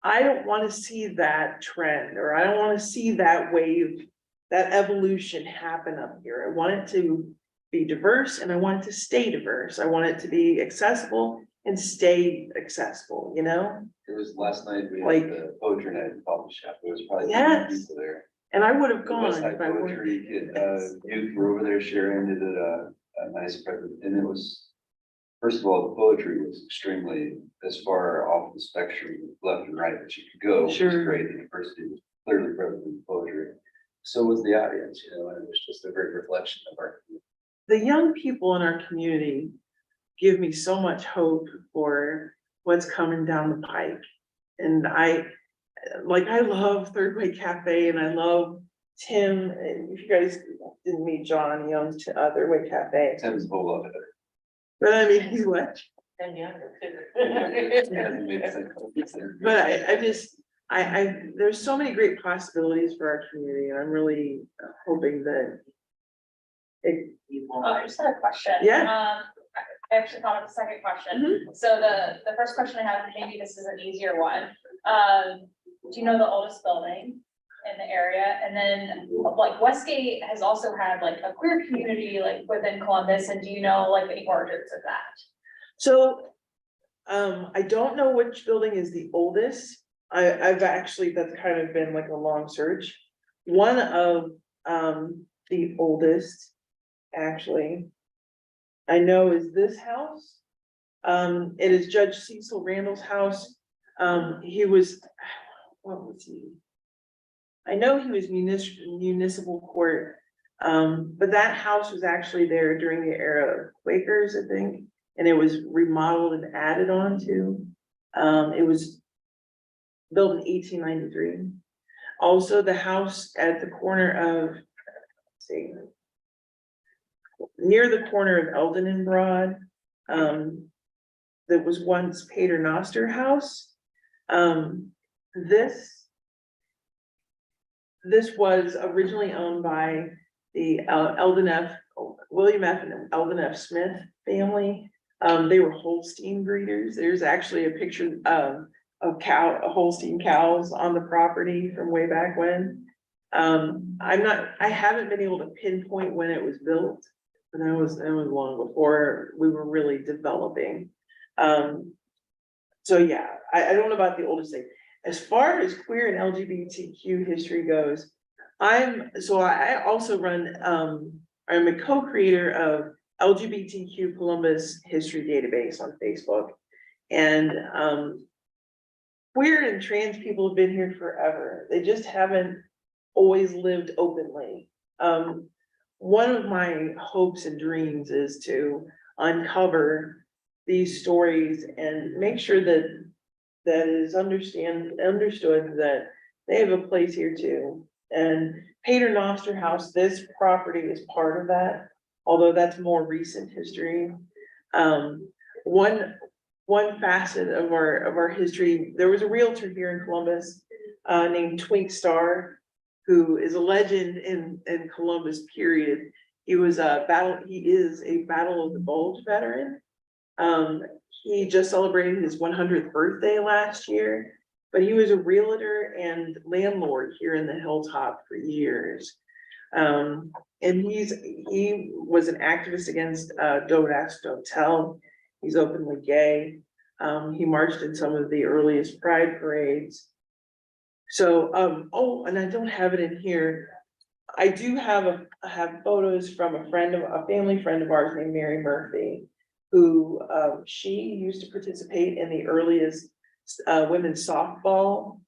I don't want to see that trend, or I don't want to see that wave, that evolution happen up here. I want it to be diverse, and I want it to stay diverse. I want it to be accessible and stay accessible, you know? It was last night, we Like- had the poetry night at the coffee shop. It was probably Yes. 50 people there. And I would have The gone West Side if I weren't. Poetry youth were over there sharing, did a nice present, and it was, first of all, the poetry was extremely as far off the spectrum, left and right, that you could go, which was Sure. great. The university was clearly present in poetry. So was the audience, you know, and it was just a great reflection of our community. The young people in our community give me so much hope for what's coming down the pike. And I love Third Way Cafe, and I love Tim. And if you guys didn't meet John, he owns Third Way Cafe. Tim's a whole lot of it. But I mean, he's what? And younger too. But there's so many great possibilities for our community, and I'm really hoping that it, I just had a question. Yeah. I actually thought of a second question. So the first question I have, and maybe this is an easier one. Do you know the oldest building in the area? And then like Westgate has also had like a queer community like within Columbus, and do you know like the origins of that? so, I don't know which building is the oldest. I've actually, that's kind of been like a long search. One of, the oldest, actually, I know is this house. It is Judge Cecil Randall's house. He was, what was he? I know he was municipal court, but that house was actually there during the era of Quakers, I think, and it was remodeled and added on to. It was built in 1893. Also, the house at the corner of, let's see, near the corner of Eldon and Broad, that was once Pater Noster House. This was originally owned by the Eldon F. William F. and Elvin F. Smith family. They were Holstein breeders. There's actually a picture of Holstein cows on the property from way back when. I haven't been able to pinpoint when it was built, but it was long before we were really developing. So yeah, I don't know about the oldest thing. As far as queer and LGBTQ history goes, I also run, I'm a co-creator of LGBTQ Columbus History Database on Facebook. And queer and trans people have been here forever. They just haven't always lived openly. One of my hopes and dreams is to uncover these stories and make sure that that is understood that they have a place here too. And Paternoster House, this property is part of that, although that's more recent history. One facet of our history, there was a realtor here in Columbus named Twink Star, who is a legend in Columbus, period. He is a Battle of the Bulge veteran. He just celebrated his 100th birthday last year, but he was a realtor and landlord here in the Hilltop for years. And he was an activist against Don't Ask, Don't Tell. He's openly gay. He marched in some of the earliest pride parades. So, and I don't have it in here. I do have photos from a family friend of ours named Mary Murphy, who she used to participate in the earliest women's softball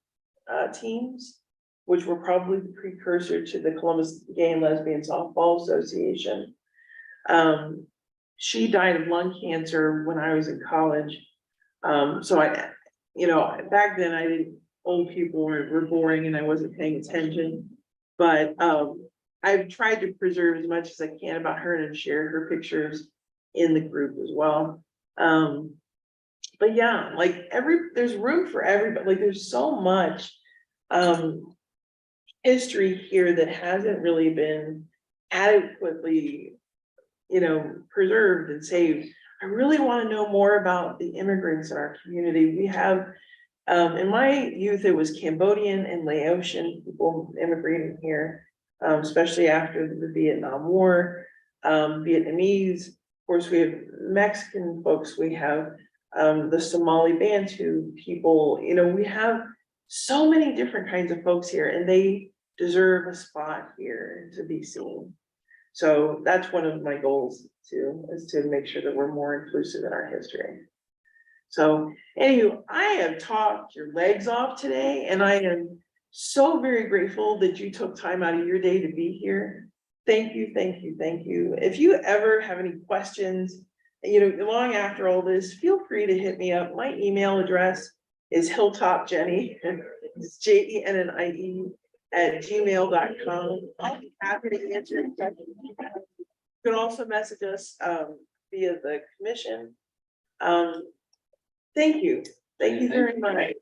teams, which were probably the precursor to the Columbus Gay and Lesbian Softball Association. She died of lung cancer when I was in college. So back then old people were boring and I wasn't paying attention, but I've tried to preserve as much as I can about her and share her pictures in the group as well. But yeah, like there's room for everybody. Like there's so much history here that hasn't really been adequately, preserved and saved. I really want to know more about the immigrants in our community. We have, in my youth, it was Cambodian and Laotian people immigrating here, especially after the Vietnam War, Vietnamese. Of course, we have Mexican folks, we have the Somali Bantu people, we have so many different kinds of folks here and they deserve a spot here to be seen. So that's one of my goals too, is to make sure that we're more inclusive in our history. So anyway, I have talked your legs off today and I am so very grateful that you took time out of your day to be here. Thank you, thank you, thank you. If you ever have any questions, long after all this, feel free to hit me up. My email address is hilltopjenny, it's JENNIE@gmail.com. I'll be happy to answer any questions. You can also message us via the commission. Thank you. Thank you very much.